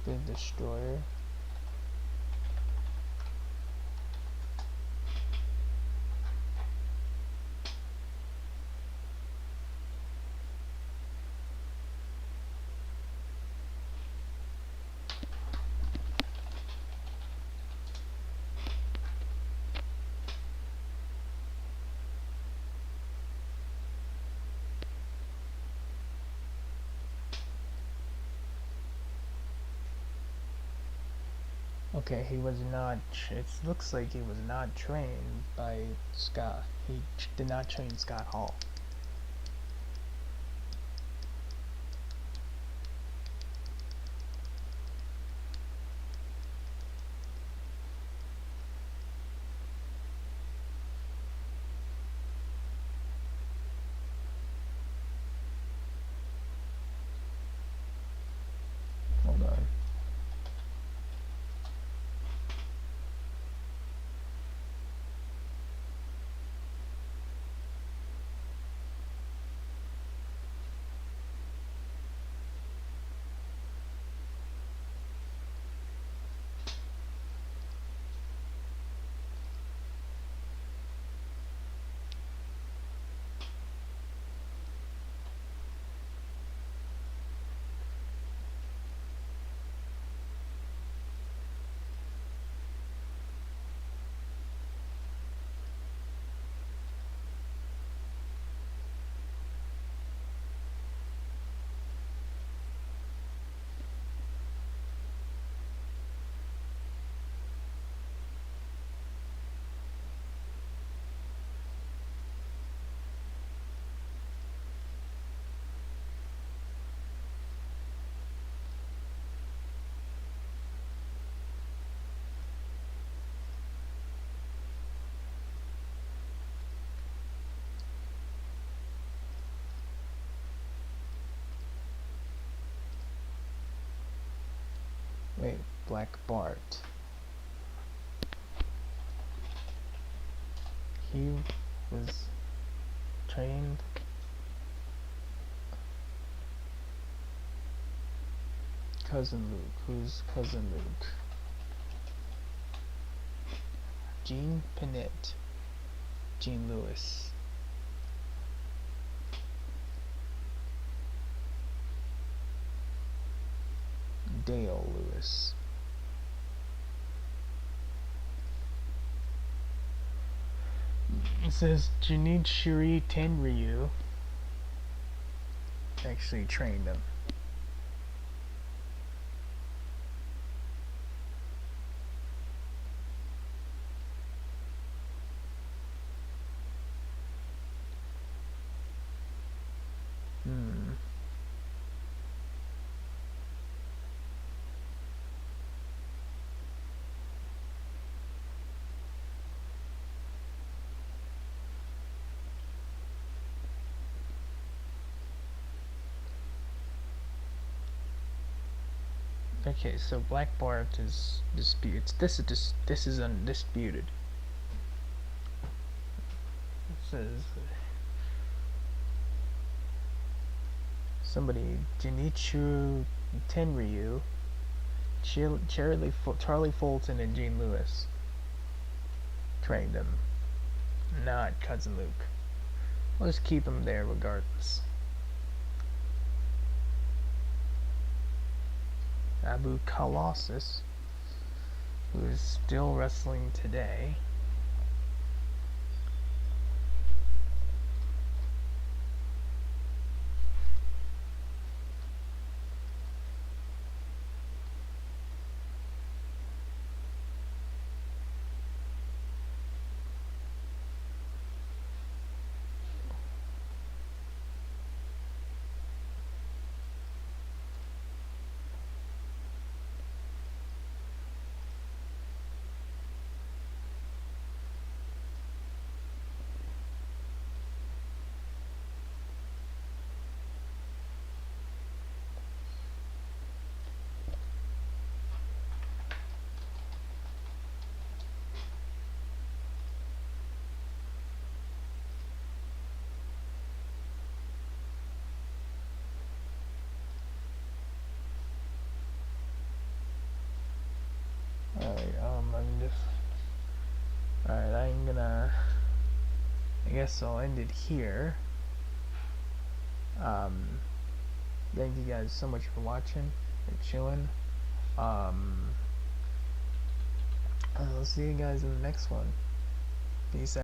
The Destroyer. Okay, he was not. It looks like he was not trained by Scott. He did not train Scott Hall. Hold on. Wait, Black Bart. He was trained. Cousin Luke. Who's Cousin Luke? Gene Pinette. Gene Lewis. Dale Lewis. It says Junichiro Tenryu actually trained him. Okay, so Black Bart is disputed. This is undisputed. It says somebody Junichiro Tenryu, Charlie Fulton, and Gene Lewis trained him, not Cousin Luke. We'll just keep him there regardless. Abu Colossus, who is still wrestling today. and alright, I guess I'll end it here. Thank you guys so much for watching and chilling. I'll see you guys in the next one. Peace out.